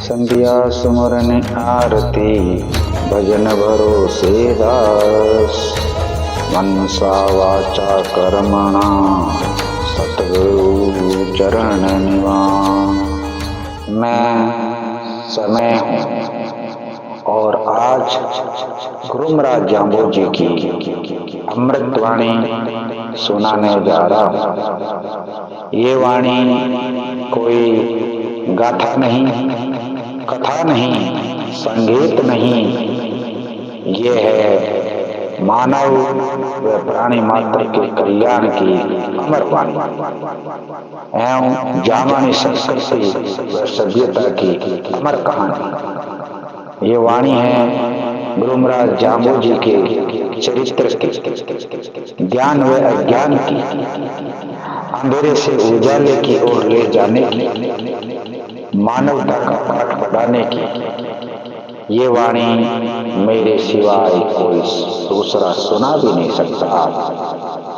संध्या सुमरन आरती भजन भरोसे दास। मनसा वाचा कर्मणा सतगुरु चरण निवास। मैं समय हूँ और आज गुरु महाराज जाम्बो जी की अमृत वाणी सुनाने जा रहा हूँ। ये वाणी कोई गाथा नहीं, कथा नहीं, संगीत नहीं, ये है मानव व प्राणी मात्र के कल्याण की अमर वाणी एवं जामानी संस्कृति व सभ्यता की अमर कहानी। ये वाणी है गुरु महाराज जाम्बो जी के चरित्र की, ज्ञान व अज्ञान की, अंधेरे से उजाले की ओर ले जाने की, मानवता का पाठ पढ़ाने की। ये वाणी मेरे सिवाय कोई दूसरा सुना भी नहीं सकता,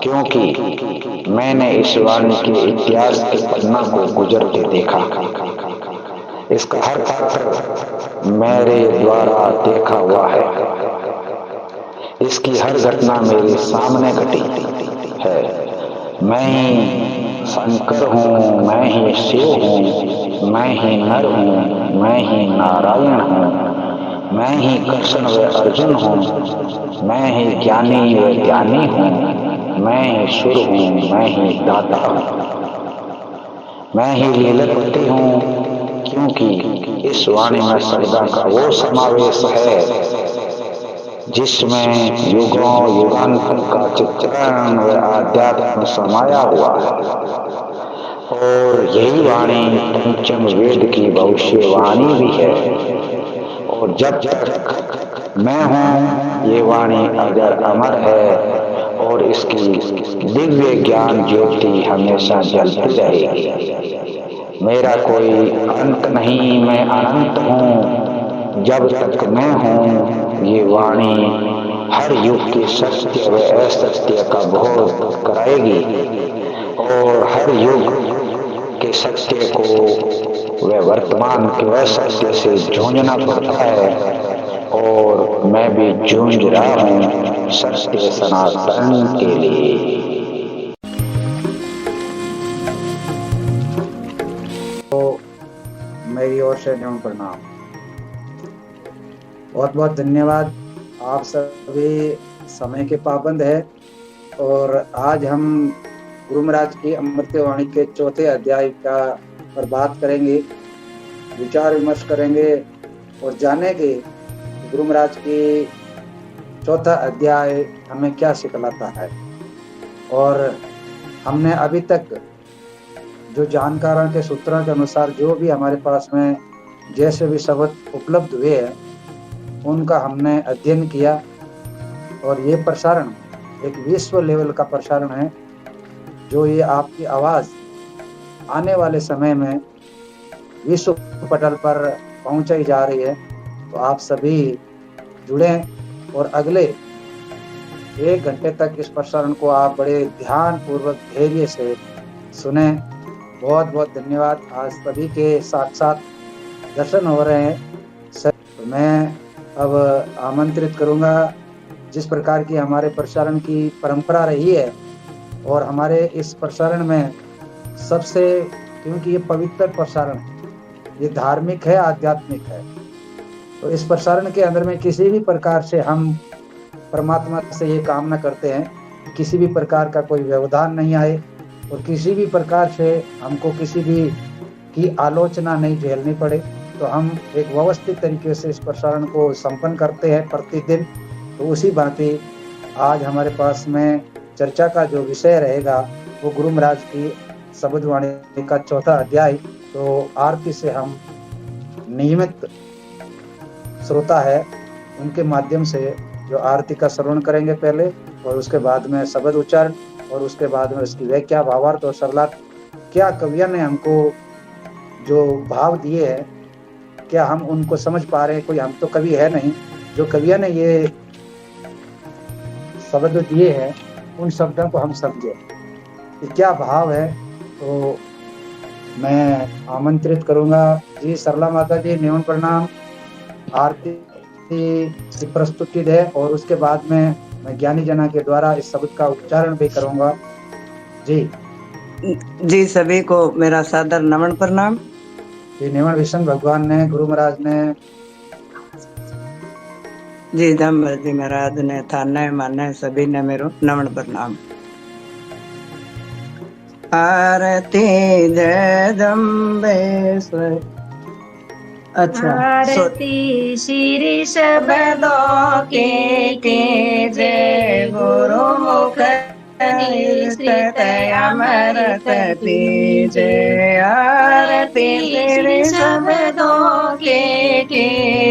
क्योंकि मैंने इस वाणी के इतिहास के पन्ना को गुजरते देखा। इसका हर पात्र मेरे द्वारा देखा हुआ है। इसकी हर घटना मेरे सामने घटी है। मैं ही शंकर हूँ, मैं ही शिव हूँ, मैं ही नर हूँ, मैं ही नारायण हूँ, मैं ही कृष्ण व अर्जुन हूँ, मैं ही ज्ञानी व ज्ञानी हूँ, मैं ही सुर हूँ, मैं ही दाता हूँ, मैं ही लीलापति हूँ। क्योंकि इस वाणी में शब्दा का वो समावेश है जिसमें युगों युगांतर का चित्रण व आध्यात्म समाया हुआ है। और यही वाणी पंचम वेद की भविष्यवाणी भी है। और जब तक मैं हूँ ये वाणी अजर अमर है और इसकी दिव्य ज्ञान ज्योति हमेशा जलती रहेगी। मेरा कोई अंत नहीं, मैं अनंत हूँ। जब तक मैं हूँ ये वाणी हर युग के सत्य व असत्य का बोध कराएगी और हर युग के सत्य को व वर्तमान के असत्य से जूझना पड़ता है। और मैं भी जूझ रहा हूँ सत्य सनातन के लिए। तो मेरी ओर से न्यून प्रणाम। बहुत बहुत धन्यवाद। आप सभी समय के पाबंद है और आज हम गुरु महाराज की अमृतवाणी के चौथे अध्याय का पर बात करेंगे, विचार विमर्श करेंगे और जानेंगे गुरु महाराज की चौथा अध्याय हमें क्या सिखलाता है। और हमने अभी तक जो जानकारों के सूत्रों के अनुसार जो भी हमारे पास में जैसे भी शब्द उपलब्ध हुए हैं उनका हमने अध्ययन किया। और ये प्रसारण एक विश्व लेवल का प्रसारण है, जो ये आपकी आवाज़ आने वाले समय में विश्व पटल पर पहुंचाई जा रही है। तो आप सभी जुड़ें और अगले 1 घंटे तक इस प्रसारण को आप बड़े ध्यान पूर्वक धैर्य से सुने। बहुत बहुत धन्यवाद। आज सभी के साथ साथ दर्शन हो रहे हैं। तो मैं अब आमंत्रित करूंगा, जिस प्रकार की हमारे प्रसारण की परंपरा रही है और हमारे इस प्रसारण में सबसे, क्योंकि ये पवित्र प्रसारण है, ये धार्मिक है, आध्यात्मिक है, तो इस प्रसारण के अंदर में किसी भी प्रकार से हम परमात्मा से ये कामना करते हैं कि किसी भी प्रकार का कोई व्यवधान नहीं आए और किसी भी प्रकार से हमको किसी भी की आलोचना नहीं झेलनी पड़े। तो हम एक व्यवस्थित तरीके से इस प्रसारण को संपन्न करते हैं प्रतिदिन। तो उसी भांति आज हमारे पास में चर्चा का जो विषय रहेगा वो गुरु महाराज की शब्द वाणी का चौथा अध्याय। तो आरती से हम नियमित श्रोता है उनके माध्यम से जो आरती का श्रवण करेंगे पहले, और उसके बाद में शब्द उच्चारण, और उसके बाद में उसकी व्याख्या, भावार्थ और सरलार्थ, क्या कवियों ने हमको जो भाव दिए हैं क्या हम उनको समझ पा रहे हैं। कोई हम तो कवि है नहीं, जो कवियों ने ये शब्द दिए हैं उन शब्दों को हम समझे कि क्या भाव है। तो मैं आमंत्रित करूंगा। जी सरला माता जी, नियम प्रणाम। आरती की प्रस्तुति है और उसके बाद में मैं ज्ञानी जना के द्वारा इस शब्द का उच्चारण भी करूंगा। जी जी, सभी को मेरा सादर नमन प्रणाम। जी, निमन विष्णु भगवान ने, गुरु महाराज ने, जी धम्म जी महाराज ने, थाने माने सभी ने मेरो नमन प्रणाम। आरती जय जम्बेश्वर। अच्छा, आरती श्री शब्दों के जय गुरु मुख निश्रित अमृत पीजे। आरती श्री शब्दों के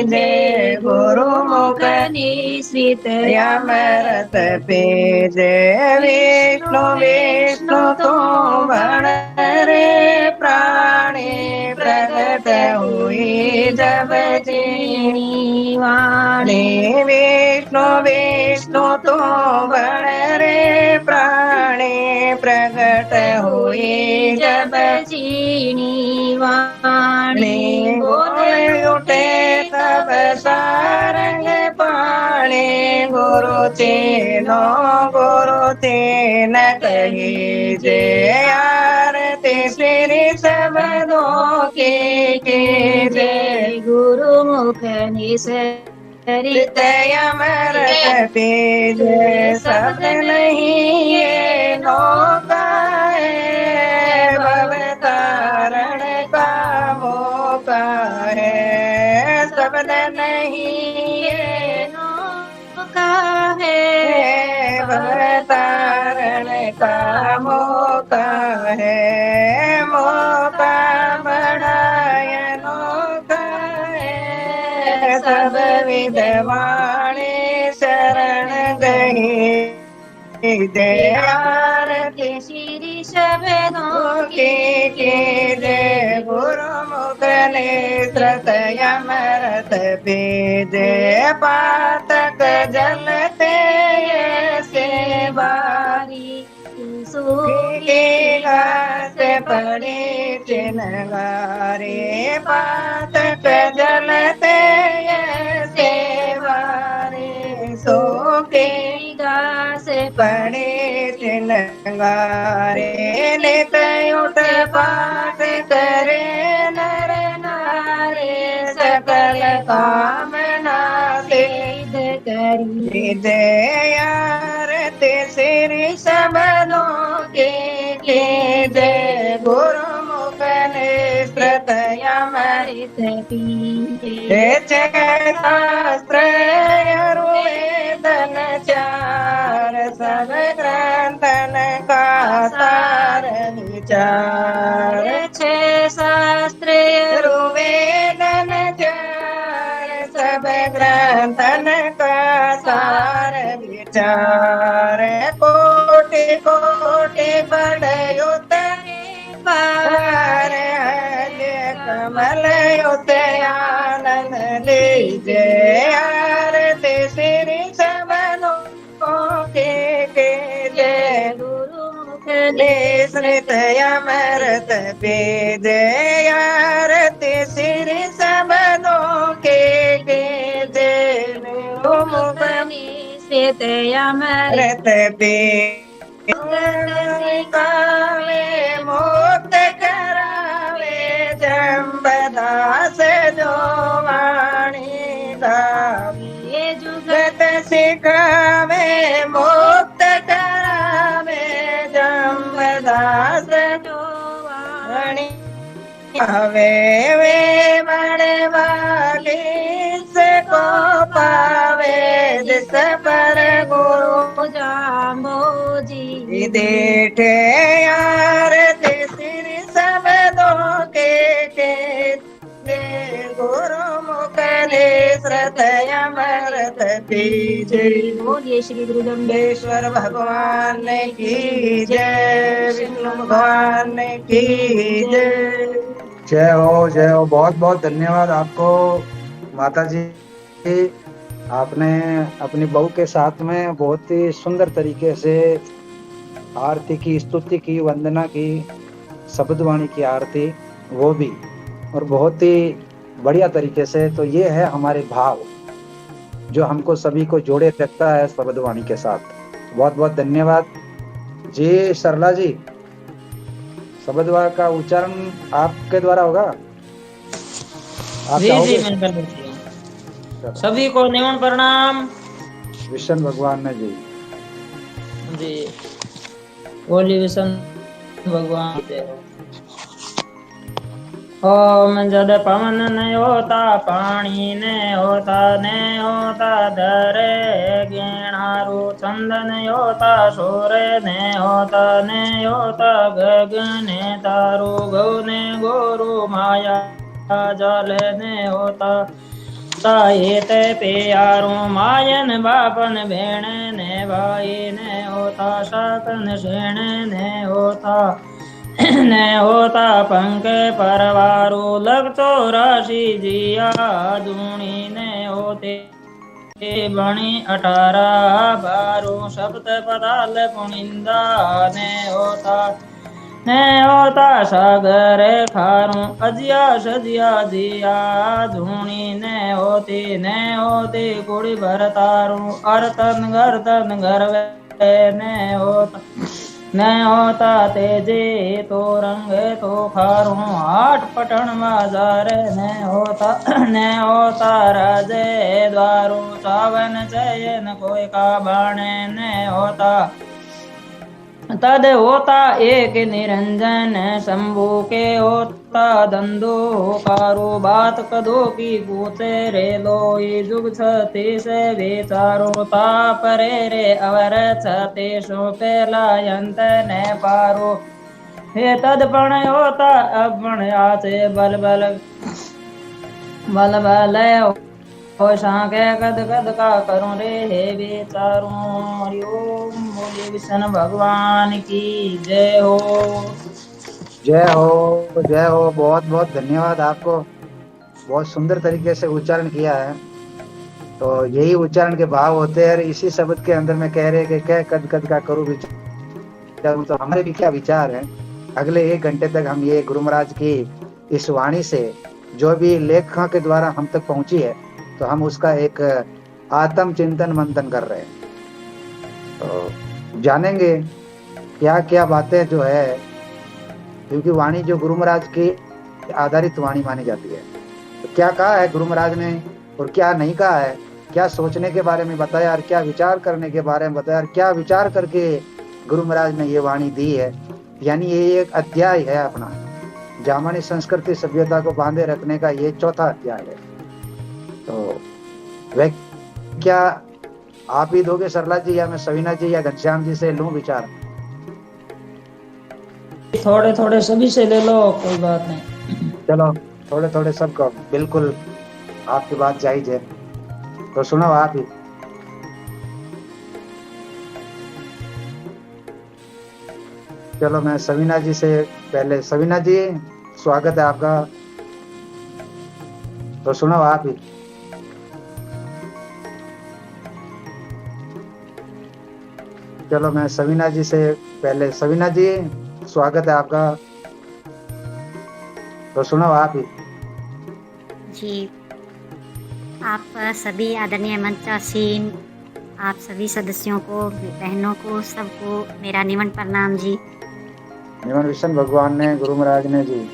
जय गुरु मुख निश्रित अमृत पीजे। विष्णु विष्णु तो बण रे प्राणी प्रगट हुई जब जीणी वाणी। विष्णु विष्णु तो बण रे प्राणी प्रगट हुई जब जीणी वाणी। बोले उठे तब सारंग पाणी। गुरु चेनो गुरु चेन कही जय। आरती श्री शब्दों के जय गुरु मुख निसरित अमृत पेज। शब्द नहीं ये नौका है, भवतारण का मौका है। शब्द नहीं ये नौका है, भवतारण का मौका है। मौका बढ़ाय नौका है। सब विद्वाने शरण गए जय। आरती श्री शब्दों के जय गुरु मुख निसृत अमृत बीजे। पातक जलते से बारी सूखी घास पड़े चिनगारे। पातक जलते से बारी सूखी घास पड़े चिनगारे। नित उठ पाठ करे नर नारे। सकल कामना सिद्ध करी जय। आरती श्री शब्दों के जय गुरु मुख निसृत अमृत पीजे। शास्त्र वेदन चार सब ग्रंथन का सार विचार। छह शास्त्र वेदन चार सब ग्रंथन का सार विचार। कोटि कोटि बड़ उतरे पार। कमल उते आनंद लीजे। आरती श्री शब्दों के जय गुरु मुख निसृत अमृत बीजे। आरती श्री शब्दों के जय गुरु मुख निसृत अमृत अमृत बीजे। कावे मुक्त करावे जम्बदास जो वाणी गावे। जुगत सिखावे मुक्त करावे जम्बदास जो वाणी गावे। वे बड़े वाली को पावे जिस पर गुरु जामो जी देठे। आरती श्री शब्दों के गुरु मुख निसृत अमृत पीजे। बोलिए श्री गुरु जम्बेश्वर भगवान की जय। विष्णु भगवान की जय। जय हो, जय हो। बहुत बहुत धन्यवाद आपको माता जी। आपने अपनी बहू के साथ में बहुत ही सुंदर तरीके से आरती की, स्तुति की, वंदना की शब्दवाणी की आरती वो भी, और बहुत ही बढ़िया तरीके से। तो ये है हमारे भाव जो हमको सभी को जोड़े रखता है शब्दवाणी के साथ। बहुत बहुत धन्यवाद जी। सरला जी, शब्दवाणी का उच्चारण आपके द्वारा होगा, आप जी चाहोगे? मैं कर देती हूँ। सभी को निमन प्रणाम विष्णु भगवान ने जी। जी। बोली विष्णु भगवान की जय हो। ओम जद पवन न होता पानी ने होता धरे गिणारू चंदन होता सूर्य ने होता गगन तारू गौ ने गोरु माया जल ने होता ताये प्यारो मायन बापन भेण ने भाई ने होता शाकन शेण ने होता ने होता पंख परवारू लग चौरासी जिया दूणी ने होते बणी 18 बारू सप्त पदाल पुनिंदा ने होता सागर खारू अजिया सजिया जिया धूणी ने होती कुड़ी भरतारू अर्तन गर्दन गर्वे ने होता तेजे तो रंग तो खारू आठ पटन बाजार ने होता राजे द्वारू चावन चयन कोई का बाणे ने होता तद होता एक निरंजन शंभु के होता धंधो कारो बात कदो की पूछे रे लोई जुग छती से विचारो तापरे रे अवर छते सो पेला यंत ने पारो हे तदपण होता अपण आचे बल बल बल बल हो सांके कद कद का करूं रे हे विचारूं। हरिओम। बोले विष्णु भगवान की जय हो। जय हो, जय हो। बहुत बहुत धन्यवाद आपको, बहुत सुंदर तरीके से उच्चारण किया है। तो यही उच्चारण के भाव होते हैं। इसी शब्द के अंदर में कह रहे कि कह कद कद का करूं विचार। तो हमारे भी क्या विचार है, अगले 1 घंटे तक हम ये गुरु महाराज की इस वाणी से जो भी लेखा के द्वारा हम तक पहुंची है, तो हम उसका एक आत्म चिंतन मंथन कर रहे हैं। तो जानेंगे क्या क्या बातें जो है, क्योंकि वाणी जो गुरु महाराज की आधारित वाणी मानी जाती है। तो क्या कहा है गुरु महाराज ने और क्या नहीं कहा है, क्या सोचने के बारे में बताया और क्या विचार करने के बारे में बताया और क्या विचार करके गुरु महाराज ने ये वाणी दी है। यानी ये एक अध्याय है अपना, जामनी संस्कृति सभ्यता को बांधे रखने का ये 4था अध्याय है। तो वह क्या आप ही दोगे सरला जी, या मैं सवीना जी या घनश्याम जी से लूं विचार? थोड़े थोड़े सभी से ले लो, कोई बात नहीं। चलो थोड़े थोड़े सबको, बिल्कुल आपकी बात जायज है। तो सुनो आप ही। चलो मैं सवीना जी से पहले, सवीना जी स्वागत है आपका, तो सुनो आप ही। चलो मैं सवीना जी से पहले, सवीना जी स्वागत है आपका, तो सुनो आप ही। जी, आप सभी आदरणीय मंचासीन, आप सभी सदस्यों को, बहनों को, सबको मेरा निमन प्रणाम जी। निमन विष्णु भगवान ने, गुरु महाराज ने जी।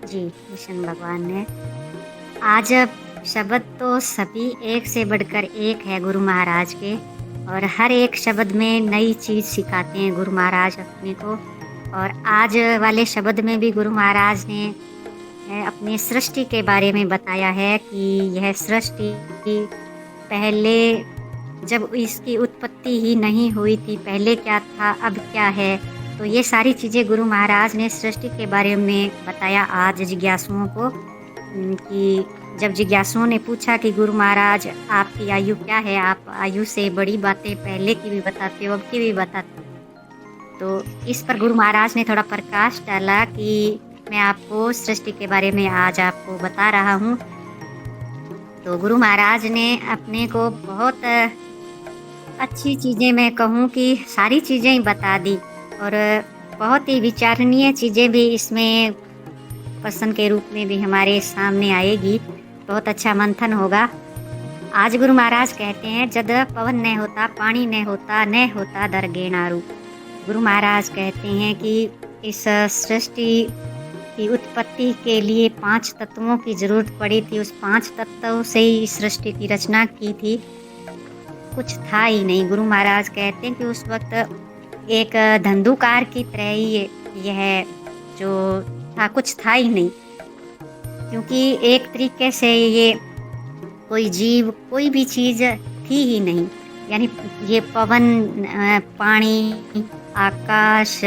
जी विष्णु भगवान ने। आज शब्द तो सभी एक से बढ़कर एक है गुरु महाराज के, और हर एक शब्द में नई चीज़ सिखाते हैं गुरु महाराज अपने को। और आज वाले शब्द में भी गुरु महाराज ने अपनी सृष्टि के बारे में बताया है कि यह सृष्टि पहले जब इसकी उत्पत्ति ही नहीं हुई थी, पहले क्या था अब क्या है। तो ये सारी चीज़ें गुरु महाराज ने सृष्टि के बारे में बताया आज जिज्ञासुओं को। कि जब जिज्ञासुओं ने पूछा कि गुरु महाराज आपकी आयु क्या है, आप आयु से बड़ी बातें पहले की भी बताते हो, अब की भी बताते हो। तो इस पर गुरु महाराज ने थोड़ा प्रकाश डाला कि मैं आपको सृष्टि के बारे में आज आपको बता रहा हूँ। तो गुरु महाराज ने अपने को बहुत अच्छी चीज़ें, मैं कहूँ कि सारी चीज़ें ही बता दी, और बहुत ही विचारणीय चीज़ें भी इसमें प्रश्न के रूप में भी हमारे सामने आएगी। बहुत अच्छा मंथन होगा। आज गुरु महाराज कहते हैं, जद पवन न होता, पानी न होता, न होता दर गेणारू। गुरु महाराज कहते हैं कि इस सृष्टि की उत्पत्ति के लिए 5 तत्वों की जरूरत पड़ी थी। उस 5 तत्वों से ही इस सृष्टि की रचना की थी। कुछ था ही नहीं। गुरु महाराज कहते हैं कि उस वक्त एक धंधुकार की तरह ही यह जो था, कुछ था ही नहीं, क्योंकि एक तरीके से ये कोई जीव, कोई भी चीज़ थी ही नहीं। यानी ये पवन, पानी, आकाश,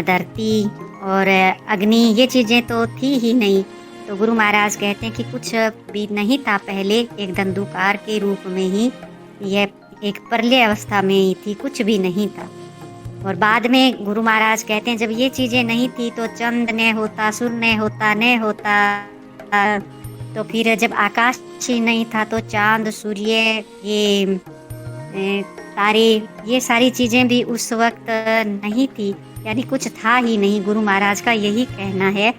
धरती और अग्नि, ये चीज़ें तो थी ही नहीं। तो गुरु महाराज कहते हैं कि कुछ भी नहीं था पहले, एक धंधुकार के रूप में ही यह एक प्रलय अवस्था में ही थी, कुछ भी नहीं था। और बाद में गुरु महाराज कहते हैं, जब ये चीज़ें नहीं थी तो चंद्र न होता, सूर्य न होता, न होता। तो फिर जब आकाश ही नहीं था तो चांद, सूर्य, ये तारे, ये सारी चीज़ें भी उस वक्त नहीं थी। यानी कुछ था ही नहीं, गुरु महाराज का यही कहना है।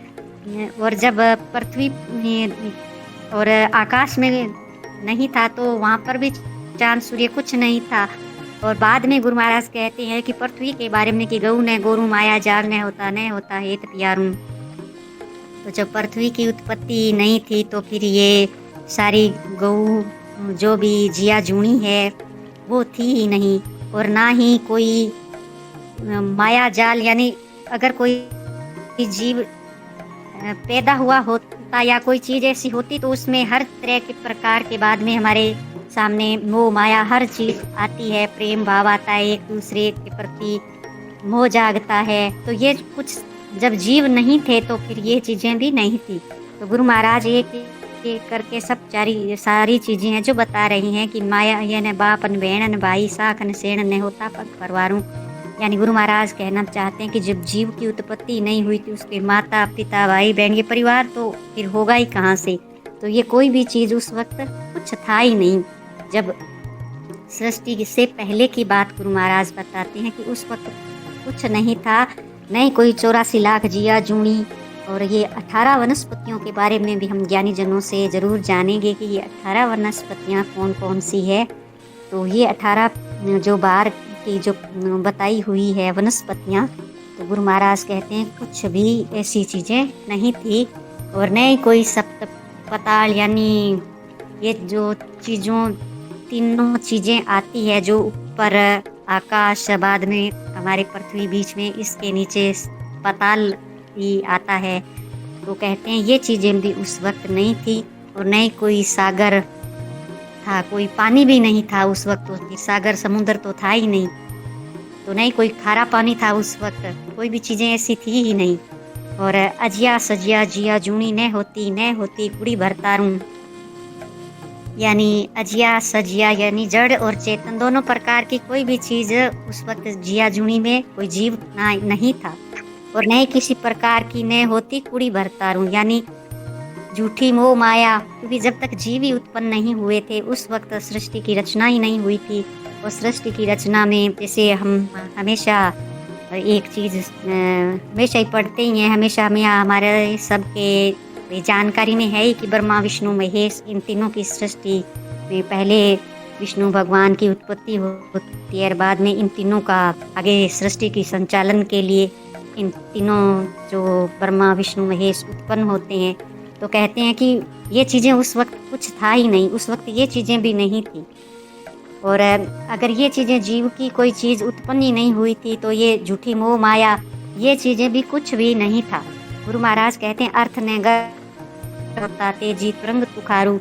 और जब पृथ्वी और आकाश में नहीं था तो वहाँ पर भी चांद, सूर्य कुछ नहीं था। और बाद में गुरु महाराज कहते हैं कि पृथ्वी के बारे में कि गऊ न गोरु माया जाल न होता हेत प्यारू। तो जब पृथ्वी की उत्पत्ति नहीं थी तो फिर ये सारी गऊ, जो भी जिया जूनी है, वो थी ही नहीं। और ना ही कोई माया जाल, यानी अगर कोई जीव पैदा हुआ होता या कोई चीज़ ऐसी होती तो उसमें हर तरह के प्रकार के बाद में हमारे सामने मोह माया हर चीज़ आती है, प्रेम भाव आता है, एक दूसरे के प्रति मोह जागता है। तो ये कुछ जब जीव नहीं थे तो फिर ये चीज़ें भी नहीं थी। तो गुरु महाराज एक करके सब सारी चीज़ें हैं जो बता रही हैं कि माया ये न बापन बहन भाई साखन सेण न होता पग परवारूं। यानी गुरु महाराज कहना चाहते हैं कि जब जीव की उत्पत्ति नहीं हुई थी, उसके माता पिता भाई बहन, ये परिवार तो फिर होगा ही कहाँ से। तो ये कोई भी चीज़ उस वक्त कुछ था ही नहीं। जब सृष्टि से पहले की बात गुरु महाराज बताते हैं कि उस वक्त कुछ नहीं था, नहीं कोई 84 लाख जिया जूनी। और ये 18 वनस्पतियों के बारे में भी हम ज्ञानी जनों से ज़रूर जानेंगे कि ये 18 वनस्पतियाँ कौन कौन सी है। तो ये 18 जो बार की जो बताई हुई है वनस्पतियाँ, तो गुरु महाराज कहते हैं कुछ भी ऐसी चीज़ें नहीं थी। और न ही कोई सप्त पताल, यानी ये जो चीज़ों तीनों चीज़ें आती है, जो ऊपर आकाश, बाद में हमारे पृथ्वी, बीच में इसके नीचे पताल ही आता है। तो कहते हैं ये चीज़ें भी उस वक्त नहीं थी। और न ही कोई सागर था, कोई पानी भी नहीं था उस वक्त। तो सागर समुद्र तो था ही नहीं। तो नहीं कोई खारा पानी था उस वक्त, कोई भी चीज़ें ऐसी थी ही नहीं। और अजिया सजिया जिया जूनी न होती कुड़ी भरतारूं। यानी अजिया सजिया यानी जड़ और चेतन दोनों प्रकार की कोई भी चीज़ उस वक्त जिया जूनी में कोई जीव नहीं था। और न किसी प्रकार की न होती कुड़ी भरतारूं, यानी झूठी मोह माया, क्योंकि जब तक जीव ही उत्पन्न नहीं हुए थे उस वक्त सृष्टि की रचना ही नहीं हुई थी। और सृष्टि की रचना में जैसे हम हमेशा एक चीज़ हमेशा ही पढ़ते ही हैं, हमेशा हमें हमारे सबके जानकारी में है ही कि ब्रह्मा विष्णु महेश, इन तीनों की सृष्टि में पहले विष्णु भगवान की उत्पत्ति होती है और बाद में इन तीनों का आगे सृष्टि की संचालन के लिए इन तीनों जो ब्रह्मा विष्णु महेश उत्पन्न होते हैं। तो कहते हैं कि ये चीज़ें उस वक्त कुछ था ही नहीं, उस वक्त ये चीज़ें भी नहीं थी। और अगर ये चीज़ें जीव की कोई चीज़ उत्पन्न ही नहीं हुई थी तो ये झूठी मोह माया, ये चीज़ें भी कुछ भी नहीं था। गुरु महाराज कहते हैं अर्थ ने गताते जीत रंग तुखारू,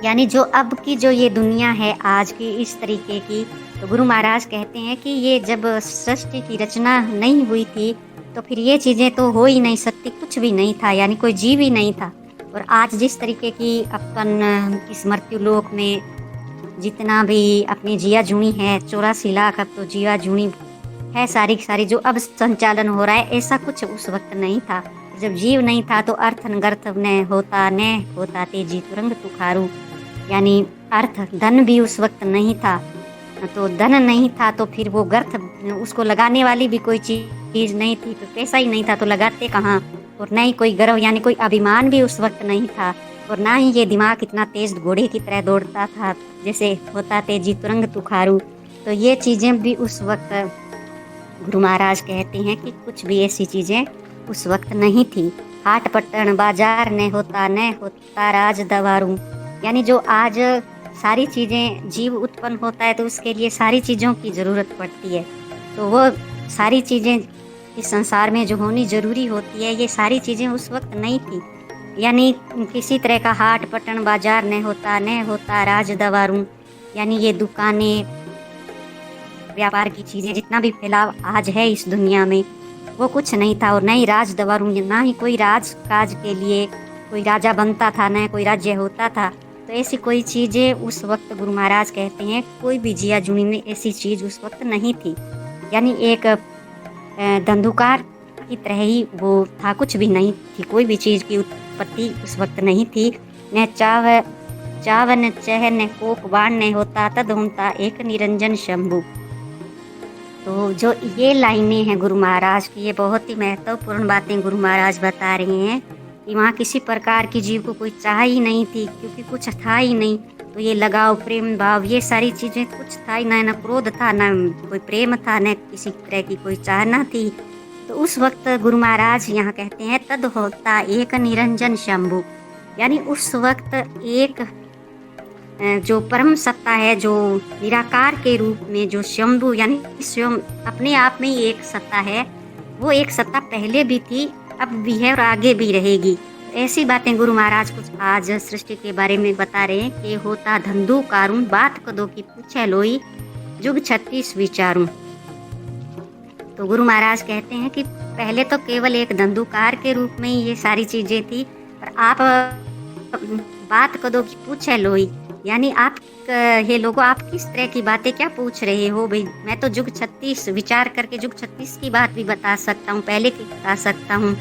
यानी जो अब की जो ये दुनिया है आज की इस तरीके की, तो गुरु महाराज कहते हैं कि ये जब सृष्टि की रचना नहीं हुई थी तो फिर ये चीज़ें तो हो ही नहीं सकती, कुछ भी नहीं था, यानी कोई जीव ही नहीं था। और आज जिस तरीके की अपन इस मृत्यु लोक में जितना भी अपनी जिया जूनी है 84 लाख अब तो जिया जूनी है सारी जो अब संचालन हो रहा है, ऐसा कुछ उस वक्त नहीं था। जब जीव नहीं था तो अर्थन गर्थ न होता ते जीत रंग तुखारू, यानी अर्थ धन भी उस वक्त नहीं था। तो धन नहीं था तो फिर वो गर्थ उसको लगाने वाली भी कोई चीज नहीं थी, तो पैसा ही नहीं था तो लगाते कहाँ। और न ही कोई गर्व यानी कोई अभिमान भी उस वक्त नहीं था, और ना ही ये दिमाग इतना तेज घोड़े की तरह दौड़ता था जैसे होता तेजी तुरंग तुखारू। तो ये चीजें भी उस वक्त गुरु महाराज कहते हैं कि कुछ भी ऐसी चीजें उस वक्त नहीं थी। हाट पट्टन बाजार न होता राज दवारू, यानी जो आज सारी चीजें जीव उत्पन्न होता है तो उसके लिए सारी चीजों की जरूरत पड़ती है, तो वो सारी चीजें इस संसार में जो होनी जरूरी होती है ये सारी चीजें उस वक्त नहीं थी। यानी किसी तरह का हाट पट्टन बाजार न होता राज दवारू, यानी ये दुकानें व्यापार की चीजें जितना भी फैलाव आज है इस दुनिया में वो कुछ नहीं था। और न ही राज दवारू, ना ही कोई राज काज के लिए कोई राजा बनता था, न कोई राज्य होता था। तो ऐसी कोई चीजें उस वक्त गुरु महाराज कहते हैं कोई भी जिया जुनी में ऐसी चीज उस वक्त नहीं थी। यानी एक धंधुकार की तरह ही वो था, कुछ भी नहीं थी, कोई भी चीज की उत्पत्ति उस वक्त नहीं थी। न चावन चह न कोक बाण न होता तद होता एक निरंजन शंभु। तो जो ये लाइनें हैं गुरु महाराज की, ये बहुत ही महत्वपूर्ण बातें गुरु महाराज बता रहे हैं कि वहाँ किसी प्रकार की जीव को कोई चाह ही नहीं थी, क्योंकि कुछ था ही नहीं। तो ये लगाव प्रेम भाव ये सारी चीजें कुछ था ही ना, क्रोध था, ना कोई प्रेम था, न किसी तरह की कोई चाहना थी। तो उस वक्त गुरु महाराज यहाँ कहते हैं तद होता एक निरंजन शंभु, यानी उस वक्त एक जो परम सत्ता है, जो निराकार के रूप में जो शंभु यानी स्वयं अपने आप में ही एक सत्ता है, वो एक सत्ता पहले भी थी, अब भी है और आगे भी रहेगी। ऐसी बातें गुरु महाराज कुछ आज सृष्टि के बारे में बता रहे हैं कि होता धंधु कारून बात कदों की पूछे लोई जुग 36 विचारूं। तो गुरु महाराज कहते हैं कि पहले तो केवल एक धंधुकार के रूप में ही ये सारी चीजें थी, पर आप बात कदों की पूछे लोई, यानी आप हे लोगों आप किस तरह की बातें क्या पूछ रहे हो भाई। मैं तो जुग 36 विचार करके जुग 36 की बात भी बता सकता हूँ, पहले की बता सकता हूँ।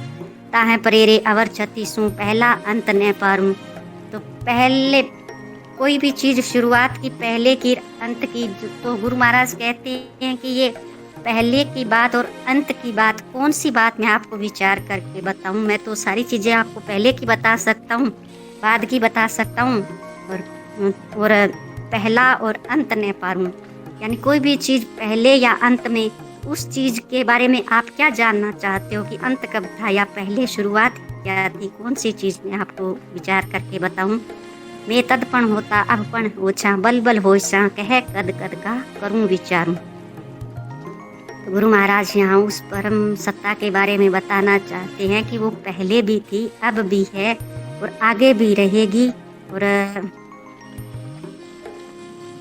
ताहे परेरे अवर 36 पहला अंत न पारूं। तो पहले कोई भी चीज शुरुआत की, पहले की, अंत की, तो गुरु महाराज कहते हैं कि ये पहले की बात और अंत की बात कौन सी बात मैं आपको विचार करके बताऊं। मैं तो सारी चीजें आपको पहले की बता सकता हूँ, बाद की बता सकता हूँ, और पहला और अंत न पारूं, यानी कोई भी चीज पहले या अंत में उस चीज के बारे में आप क्या जानना चाहते हो कि अंत कब था या पहले शुरुआत क्या थी, कौन सी चीज मैं आपको विचार करके बताऊं। मैं तदपण होता अबपण ओछा बल बल होसा कह कद कद का करूं विचारूं। तो गुरु महाराज यहाँ उस परम सत्ता के बारे में बताना चाहते हैं कि वो पहले भी थी, अब भी है और आगे भी रहेगी। और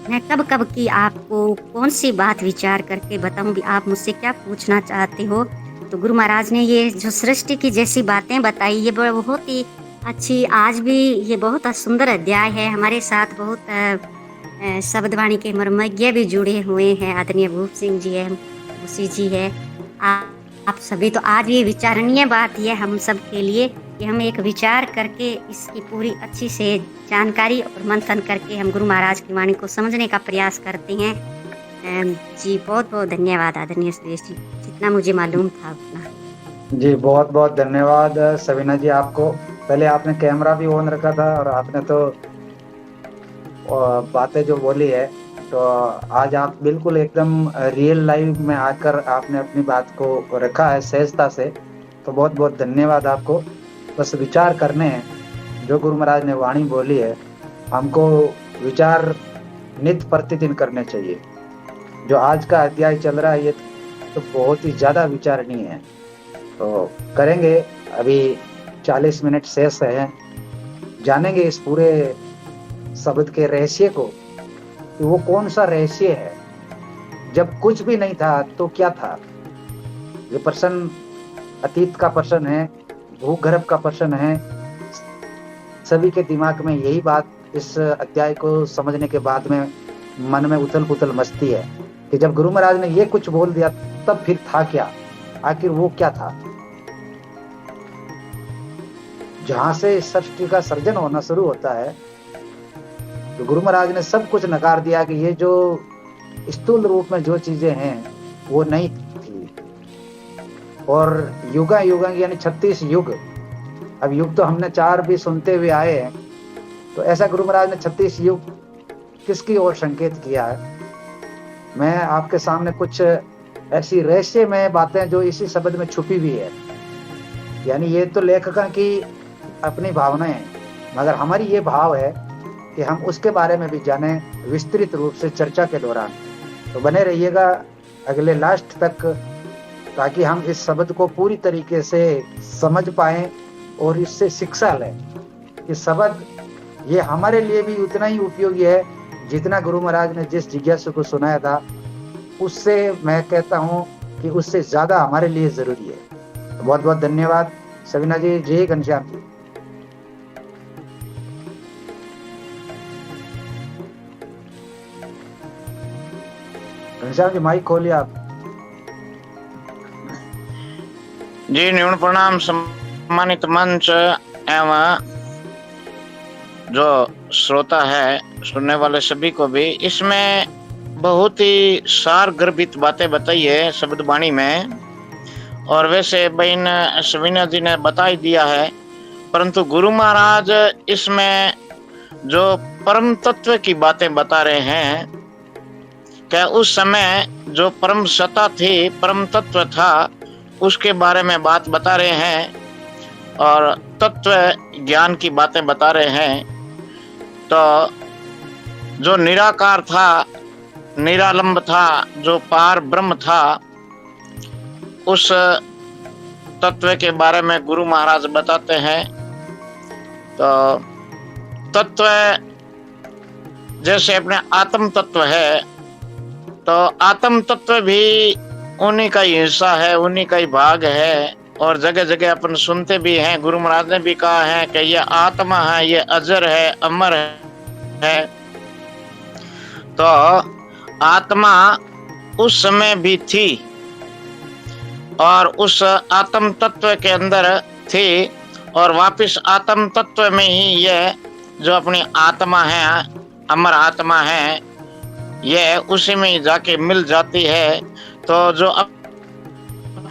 मैं कब कब की आपको कौन सी बात विचार करके बताऊं भी, आप मुझसे क्या पूछना चाहते हो। तो गुरु महाराज ने ये जो सृष्टि की जैसी बातें बताई ये बहुत ही अच्छी, आज भी ये बहुत सुंदर अध्याय है। हमारे साथ बहुत शब्दवाणी के मर्मज्ञ भी जुड़े हुए हैं, आदरणीय भूप सिंह जी है, उसी जी है, आप सभी। तो आज ये विचारणीय बात है हम सब के लिए कि हम एक विचार करके इसकी पूरी अच्छी से जानकारी और मंथन करके हम गुरु महाराज की वाणी को समझने का प्रयास करते हैं। जी बहुत बहुत धन्यवाद आदरणीय सुरेश जी, जितना मुझे मालूम था उतना। जी बहुत बहुत धन्यवाद सविना जी आपको। पहले आपने कैमरा भी ऑन रखा था और आपने तो बातें जो बोली है, तो आज आप बिल्कुल एकदम रियल लाइव में आकर आपने अपनी बात को रखा है सहजता से, तो बहुत बहुत धन्यवाद आपको। बस विचार करने हैं, जो गुरु महाराज ने वाणी बोली है हमको विचार नित्य प्रतिदिन करने चाहिए। जो आज का अध्याय चल रहा है ये तो बहुत ही ज्यादा विचारणीय है, तो करेंगे। अभी 40 मिनट शेष है, जानेंगे इस पूरे शब्द के रहस्य को कि वो कौन सा रहस्य है। जब कुछ भी नहीं था तो क्या था। ये प्रश्न अतीत का प्रश्न है, भूगर्भ का प्रश्न है। सभी के दिमाग में यही बात इस अध्याय को समझने के बाद में मन में उथल पुथल मचती है कि जब गुरु महाराज ने ये कुछ बोल दिया तब फिर था क्या, आखिर वो क्या था। जहां से सृष्टि का सर्जन होना शुरू होता है तो गुरु महाराज ने सब कुछ नकार दिया कि ये जो स्थूल रूप में जो चीजें हैं वो नहीं थी। और युगा युगा यानी 36 युग, अब युग तो हमने 4 भी सुनते हुए आए हैं, तो ऐसा गुरु महाराज ने 36 युग किसकी ओर संकेत किया है। मैं आपके सामने कुछ ऐसी रहस्यमय बातें जो इसी शब्द में छुपी हुई है, यानी ये तो लेखक की अपनी भावनाएं हैं, मगर हमारी ये भाव है कि हम उसके बारे में भी जानें विस्तृत रूप से चर्चा के दौरान। तो बने रहिएगा अगले लास्ट तक, ताकि हम इस शब्द को पूरी तरीके से समझ पाएं और इससे शिक्षा लें कि शब्द ये हमारे लिए भी उतना ही उपयोगी है जितना गुरु महाराज ने जिस जिज्ञासु को सुनाया था, उससे मैं कहता हूं कि उससे ज्यादा हमारे लिए जरूरी है। तो बहुत बहुत धन्यवाद सविना जी। जय घनश्याम जी। घनश्याम जी माइक खोलिए आप। जी न्यून प्रणाम सम्मानित मंच एवं जो श्रोता है, सुनने वाले सभी को भी। इसमें बहुत ही सार गर्भित बातें बताई है शब्द वाणी में, और वैसे बहन सवीना जी ने बता ही दिया है, परंतु गुरु महाराज इसमें जो परम तत्व की बातें बता रहे हैं, क्या उस समय जो परम सत्ता थी, परम तत्व था, उसके बारे में बात बता रहे हैं और तत्व ज्ञान की बातें बता रहे हैं। तो जो निराकार था, निरालंब था, जो पार ब्रह्म था, उस तत्व के बारे में गुरु महाराज बताते हैं। तो तत्व जैसे अपने आत्म तत्व है, तो आत्म तत्व भी उन्हीं का ही हिस्सा है, उन्हीं का ही भाग है, और जगह जगह अपन सुनते भी हैं। गुरु महाराज ने भी कहा है कि ये आत्मा है, ये अजर है, अमर है। तो आत्मा उस समय भी थी और उस आत्म तत्व के अंदर थी, और वापस आत्म तत्व में ही ये जो अपनी आत्मा है, अमर आत्मा है, ये उसी में ही जाके मिल जाती है। तो जो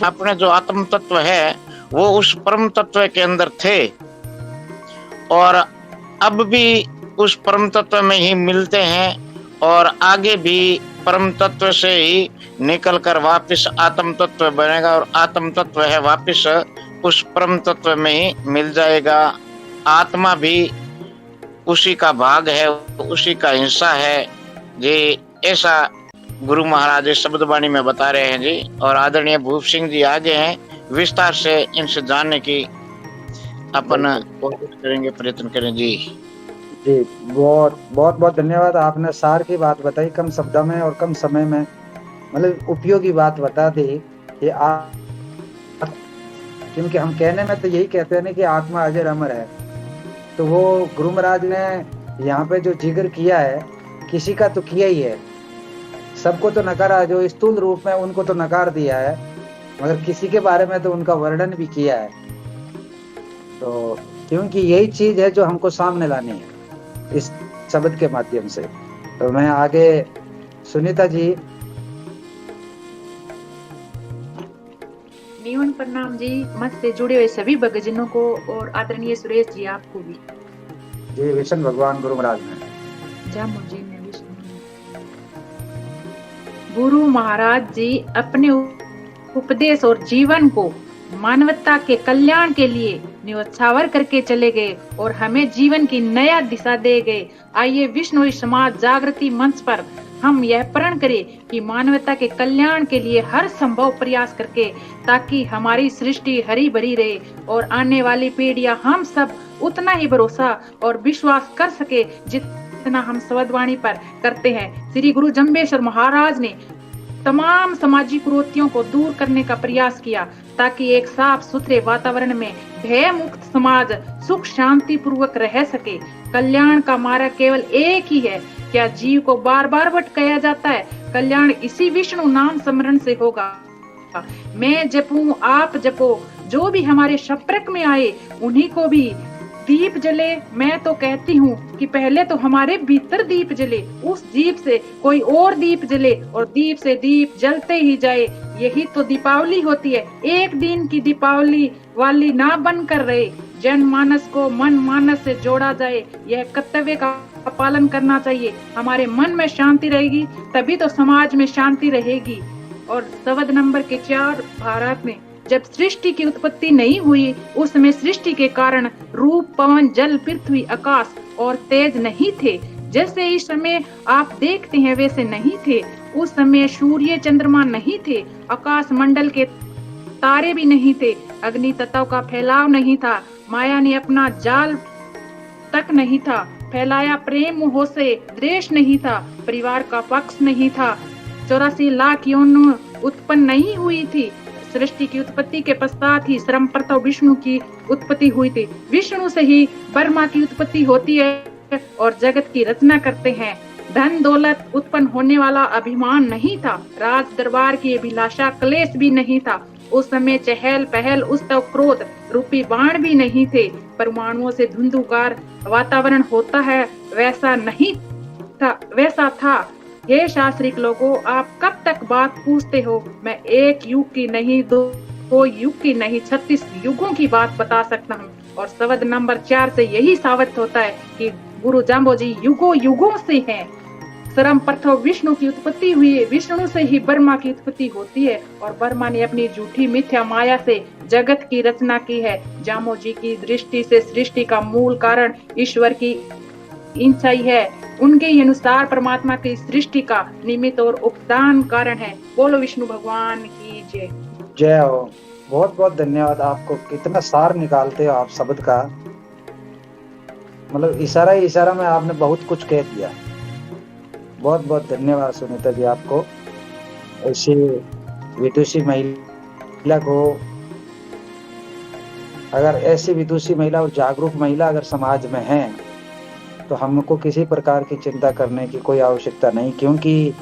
अपने जो आत्म तत्व है वो उस परम तत्व के अंदर थे, और अब भी उस परम तत्व में ही मिलते हैं, और आगे भी परम तत्व से ही निकल कर वापिस आत्म तत्व बनेगा, और आत्म तत्व है वापिस उस परम तत्व में ही मिल जाएगा। आत्मा भी उसी का भाग है, उसी का हिस्सा है जी। ऐसा गुरु महाराज शब्द वाणी में बता रहे हैं जी। और आदरणीय भूप सिंह जी आगे हैं, विस्तार से इनसे जानने की अपन कोशिश करेंगे, प्रयत्न करें जी। जी बहुत बहुत धन्यवाद। आपने सार की बात बताई कम शब्दों में और कम समय में, मतलब उपयोगी बात बता दी कि क्योंकि हम कहने में तो यही कहते हैं ना कि आत्मा अजर अमर है, तो वो गुरु महाराज ने यहाँ पे जो जिक्र किया है किसी का तो किया ही है, सबको तो नकारा, जो स्थूल रूप में उनको तो नकार दिया है, मगर किसी के बारे में तो उनका वर्णन भी किया है। तो क्योंकि यही चीज है जो हमको सामने लानी है इस शब्द के माध्यम से। तो मैं आगे सुनीता जी। न्यून प्रणाम जी, मत से जुड़े हुए सभी भक्तजनों को, और आदरणीय सुरेश जी आपको भी। जी विष्णु भगवान गुरु महाराज ने जय मुझे ने विष्णु। गुरु महाराज जी अपने उपदेश और जीवन को मानवता के कल्याण के लिए न्यौछावर करके चले गए और हमें जीवन की नया दिशा दे गए। आइए विष्णु समाज जागृति मंच पर हम यह प्रण करें कि मानवता के कल्याण के लिए हर संभव प्रयास करके, ताकि हमारी सृष्टि हरी भरी रहे और आने वाली पीढ़ियां हम सब उतना ही भरोसा और विश्वास कर सके जितना हम शब्दवाणी पर करते हैं। श्री गुरु जम्बेश्वर महाराज ने तमाम सामाजिक कुरीतियों को दूर करने का प्रयास किया, ताकि एक साफ सुथरे वातावरण में भय मुक्त समाज सुख शांति पूर्वक रह सके। कल्याण का मार्ग केवल एक ही है। क्या जीव को बार बार भटकाया जाता है? कल्याण इसी विष्णु नाम स्मरण से होगा। मैं जपूं आप जपो, जो भी हमारे संपर्क में आए उन्हीं को भी दीप जले, मैं तो कहती हूँ कि पहले तो हमारे भीतर दीप जले, उस दीप से कोई और दीप जले और दीप से दीप जलते ही जाए। यही तो दीपावली होती है। एक दिन की दीपावली वाली ना बनकर रहे। जनमानस को मन मानस से जोड़ा जाए, यह कर्तव्य का पालन करना चाहिए। हमारे मन में शांति रहेगी तभी तो समाज में शांति रहेगी। और शब्द नंबर के 4, भारत में जब सृष्टि की उत्पत्ति नहीं हुई, उस समय सृष्टि के कारण रूप, पवन, जल, पृथ्वी, आकाश और तेज नहीं थे। जैसे इस समय आप देखते हैं वैसे नहीं थे। उस समय सूर्य, चंद्रमा नहीं थे, आकाश मंडल के तारे भी नहीं थे, अग्नि तत्व का फैलाव नहीं था, माया ने अपना जाल तक नहीं था फैलाया, प्रेम मोह से द्वेष नहीं था, परिवार का पक्ष नहीं था, 84 लाख योनि उत्पन्न नहीं हुई थी। सृष्टि की उत्पत्ति के पश्चात ही श्रम प्रथम विष्णु की उत्पत्ति हुई थी। विष्णु से ही ब्रह्मा की उत्पत्ति होती है और जगत की रचना करते हैं। धन दौलत उत्पन्न होने वाला अभिमान नहीं था, राज दरबार की अभिलाषा, क्लेश भी नहीं था। उस समय चहल पहल, उत्सव, क्रोध रूपी बाण भी नहीं थे। परमाणुओं से धुंधुकार वातावरण होता है वैसा नहीं था, वैसा था। हे शास्त्रिक लोगों, आप कब तक बात पूछते हो? मैं एक युग की नहीं, दो युग की नहीं, 36 युगों की बात बता सकता हूँ। और शब्द नंबर 4 से यही साबित होता है कि गुरु जाम्बोजी युगों युगों से हैं। सर्व प्रथम विष्णु की उत्पत्ति हुई है, विष्णु से ही ब्रह्मा की उत्पत्ति होती है और ब्रह्मा ने अपनी झूठी मिथ्या माया से जगत की रचना की है। जाम्बोजी की दृष्टि से सृष्टि का मूल कारण ईश्वर की इच्छा ही है। उनके अनुसार परमात्मा की सृष्टि का निमित्त और उपदान कारण है। बोलो विष्णु भगवान की जय। जय हो। बहुत बहुत धन्यवाद आपको। कितना सार निकालते हो आप शब्द का, मतलब इशारा ही इशारा में आपने बहुत कुछ कह दिया। बहुत बहुत धन्यवाद सुनीता जी आपको। ऐसी विदुषी महिला को, अगर ऐसी विदुषी महिला और जागरूक महिला अगर समाज में है तो हमको किसी प्रकार की चिंता करने की कोई आवश्यकता नहीं, क्योंकि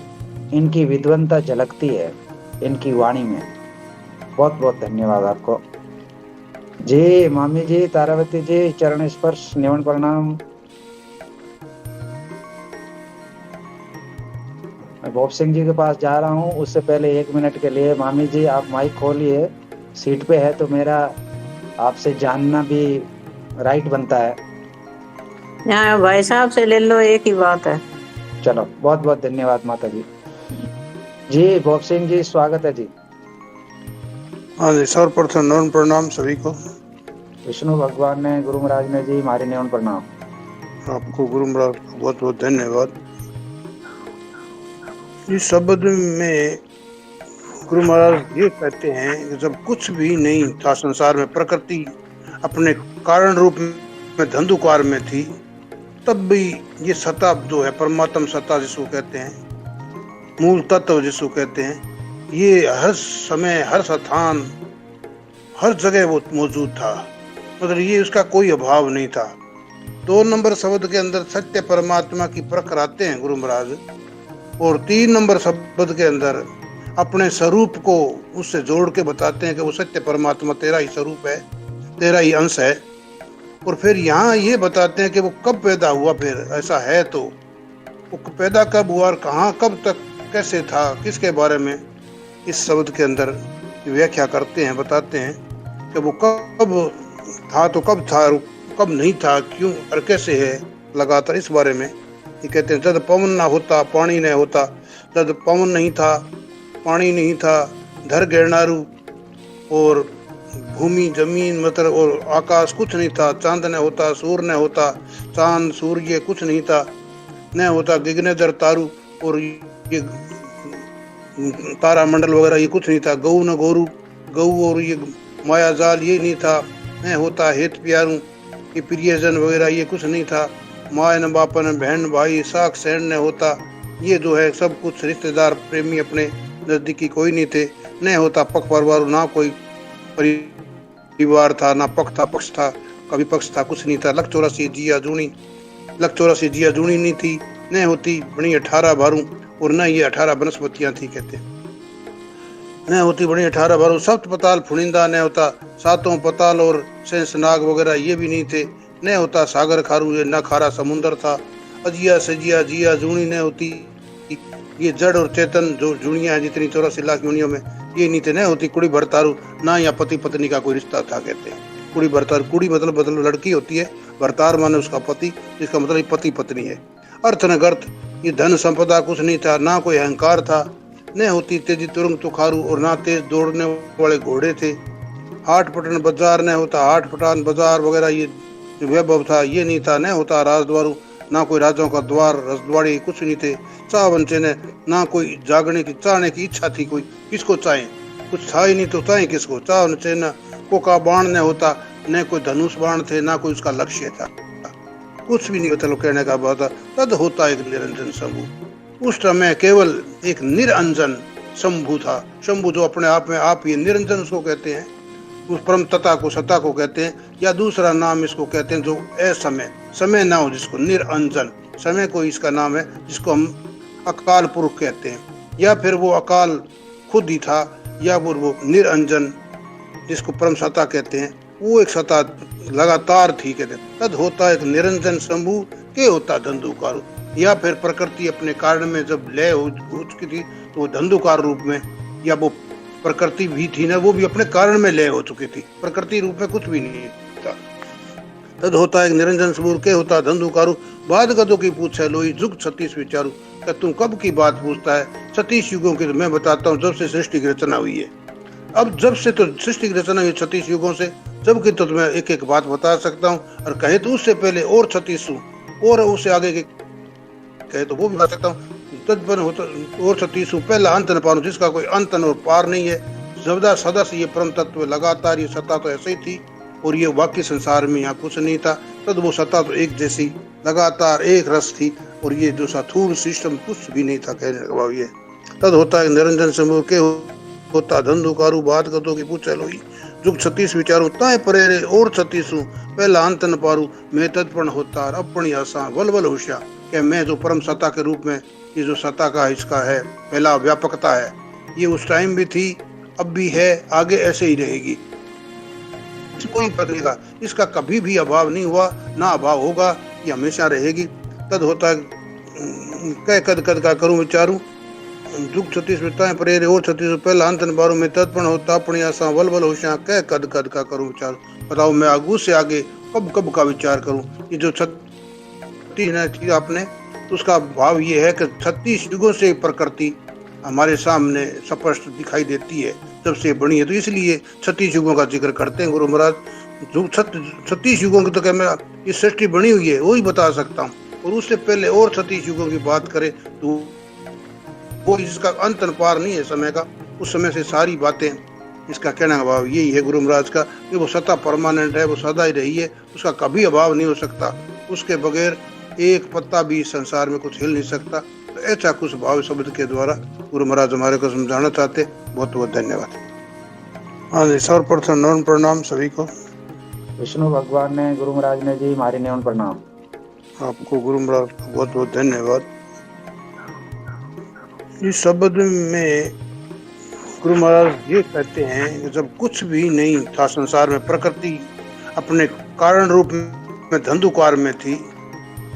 इनकी विद्वत्ता झलकती है इनकी वाणी में। बहुत बहुत धन्यवाद आपको जी। मामी जी, तारावती जी, चरण स्पर्श, निवन प्रणाम। मैं भोप सिंह जी के पास जा रहा हूँ, उससे पहले 1 मिनट के लिए मामी जी आप माइक खोलिए। सीट पे है तो मेरा आपसे जानना भी राइट बनता है। यहाँ भाई साहब से ले लो, एक ही बात है। चलो, बहुत बहुत धन्यवाद माता जी। जी भोप सिंह जी, स्वागत है जी। हाँ जी, सर्वप्रथम नमन प्रणाम सभी को। विष्णु भगवान ने, गुरु महाराज ने जी हमारे नमन प्रणाम। आपको गुरु महाराज को बहुत बहुत धन्यवाद। इस शब्द में गुरु महाराज ये कहते हैं कि जब कुछ भी नहीं था संसार में, प्रकृति अपने कारण रूप में धंधुकार में थी, तब भी ये सत्ता जो है, परमात्म सत्ता जिसको कहते हैं, मूल तत्व जिसको कहते हैं, ये हर समय, हर स्थान, हर जगह वो मौजूद था। मतलब ये उसका कोई अभाव नहीं था। 2 नंबर शब्द के अंदर सत्य परमात्मा की परख कराते हैं गुरु महाराज, और 3 नंबर शब्द के अंदर अपने स्वरूप को उससे जोड़ के बताते हैं कि वो सत्य परमात्मा तेरा ही स्वरूप है, तेरा ही अंश है। और फिर यहाँ ये बताते हैं कि वो कब पैदा हुआ, फिर ऐसा है तो वो पैदा कब हुआ और कहाँ, कब तक, कैसे था, किसके बारे में इस शब्द के अंदर व्याख्या करते हैं, बताते हैं कि वो कब था तो कब था, कब नहीं था, क्यों और कैसे है, लगातार इस बारे में ये कहते हैं। जब पवन ना होता पानी नहीं होता, जब पवन नहीं था पानी नहीं था, धर गिरनारू और भूमि जमीन मतलब और आकाश कुछ नहीं था, चांद नहीं होता, सूर्य नहीं होता, चांद सूर्य कुछ नहीं था, नहीं होता गिगनेदर तारू और ये तारा मंडल वगैरह ये कुछ नहीं था, गऊ न गोरू, गऊ और ये माया जाल ये नहीं था, नहीं होता हेत प्यारू, ये प्रियजन वगैरह ये कुछ नहीं था, माय न बापन बहन भाई साख सहन नहीं होता, ये जो है सब कुछ रिश्तेदार प्रेमी अपने नजदीकी कोई नहीं थे, नहीं होता पख परवार, ना कोई परिवार था, ना पक्ष था, पक्ष था, कभी पक्ष था, कुछ नहीं था। लख 84 जिया जूनी, लख 84 जिया जूनी नहीं थी, नहीं होती बड़ी 18 भारू, और न ये 18 वनस्पतियां थी, कहते न होती बड़ी 18 भारू, सप्त पताल फुनिंदा नहीं होता, 7 पताल और शेष नाग वगैरह ये भी नहीं थे, न होता सागर खारू, ये न खारा समुंदर था। अजिया सजिया जिया जूनी न होती, ये जड़ और चेतन जो जुनिया है जितनी 84 लाख यूनियों में, ये नीति न होती। कुड़ी भरतारू ना या पति पत्नी का कोई रिश्ता था, कहते हैं कुड़ी भरतारू। कुड़ी मतलब लड़की होती है, भरतार माने उसका पति, जिसका मतलब पति पत्नी है। अर्थ न गर्थ, ये धन संपदा कुछ नहीं था, ना कोई अहंकार था। न होती तेजी तुरंग तुखारू, और ना तेज दौड़ने वाले घोड़े थे। हाट पटन बाजार न होता, हाट पटान बाजार वगैरह ये जो वैभव था ये नहीं था। न होता राजद्वारू, ना कोई राजाओं का द्वार रसद्वारी कुछ नहीं थे। चाह वंचे ने, ना कोई जागने की चाहने की इच्छा थी, कोई किसको चाहे, कुछ था ही नहीं तो चाहे किसको। चाह वंचे न कोका बाण न होता, न कोई धनुष बाण थे, ना कोई उसका लक्ष्य था, कुछ भी नहीं। चलो कहने का बात, तद होता एक निरंजन शंभु। उस समय केवल एक निरंजन शंभु था। शंभु जो अपने आप में आप, ये निरंजन उसको कहते हैं, उस परम तता को, सत्ता को कहते हैं। या दूसरा नाम इसको कहते हैं जो असमय, समय ना हो जिसको, निरंजन। समय को इसका नाम है, जिसको हम अकाल पुरुष कहते हैं, या फिर वो अकाल खुद ही था, या वो निरंजन जिसको परम सत्ता कहते हैं, वो एक सत्ता लगातार थी, कहते हैं। तद होता एक निरंजन शंभु के होता धंधुकार। या फिर प्रकृति अपने कारण में जब लय हो चुकी थी, तो वो धंधुकार रूप में, या वो प्रकृति भी थी ना, वो भी अपने कारण में लय हो चुकी थी, प्रकृति रूप में कुछ भी नहीं था। तद होता एक निरंजन शंभु के होता धंधुकारू। बाद गदों की पूछे लोई, जुग 36 विचारू। क्या तुम कब की बात पूछता है? 36 युगों की मैं बताता हूँ, जब से सृष्टि की रचना हुई है। अब जब से तो सृष्टि की रचना हुई 36 युगों से, जब की तो मैं एक एक बात बता सकता हूँ, और कहे तो उससे पहले और 36 और उससे आगे के कहे तो वो भी बता सकता हूँ। तद्वन होता और 36 पहला अंत न पार, जिसका कोई अंत और पार नहीं है। सदा सदा से ये परम तत्व लगातार, ये सत्ता तो ऐसे ही थी, और ये बाकी संसार में यहाँ कुछ नहीं था। तद वो सत्ता तो एक जैसी लगातार एक रस थी, और ये जो स्थूल सिस्टम कुछ भी नहीं था, कहने का भाव ये। तद होता है निरंजन शंभु के होता धंधुकारू। बात गदों की पूछे लोई, जुग 36 विचारू। ताए परेरे और 36 पहला अंत न पारू। मैं तत्पर्ण होता अपनी आशा वल होशिया, कि मैं जो परम सत्ता के रूप में, ये जो सत्ता का इसका है पहला व्यापकता है, ये उस टाइम भी थी, अब भी है, आगे ऐसे ही रहेगी, कोई बदलेगा। इसका कभी भी अभाव नहीं हुआ, ना अभाव होगा, ये हमेशा रहेगी। तद होता कह कद कद का करूं विचारूं। जुग 36 विताएं परेरे और 36 पहला अंत न पारू। मैं तत्पर्ण होता अपनी आशा वल होशिया, कह कद कद का करूं विचारूं। बताओ मैं आगू से आगे कब कब का विचार करूं। ये जो 36 आपने, उसका भाव ये है कि 36 युगों से प्रकृति हमारे सामने स्पष्ट दिखाई देती है, जब से बनी है। तो इसलिए 36 युगों का जिक्र करते हैं गुरु महाराज। जो 36 युगों की तो क्या मैं ये सृष्टि बनी हुई है, वो ही बता सकता हूँ। और उससे पहले और 36 युगों की बात करें तो वो जिसका अंत पार नहीं है समय का, उस समय से सारी बातें, इसका कहने का भाव यही है गुरु महाराज का, कि वो सत्ता परमानेंट है, वो सदा ही रही है, उसका कभी अभाव नहीं हो सकता। उसके बगैर एक पत्ता भी संसार में कुछ हिल नहीं सकता। तो ऐसा कुछ भाव शब्द के द्वारा गुरु महाराज हमारे को समझाना चाहते। बहुत बहुत धन्यवाद। हाँ जी, सर्वप्रथम नमन प्रणाम सभी को। विष्णु भगवान ने, गुरु महाराज ने जी हमारे नमन प्रणाम। आपको गुरु महाराज को बहुत बहुत धन्यवाद। इस शब्द में गुरु महाराज ये कहते हैं कि जब कुछ भी नहीं था संसार में, प्रकृति अपने कारण रूप में धंधुकार में थी,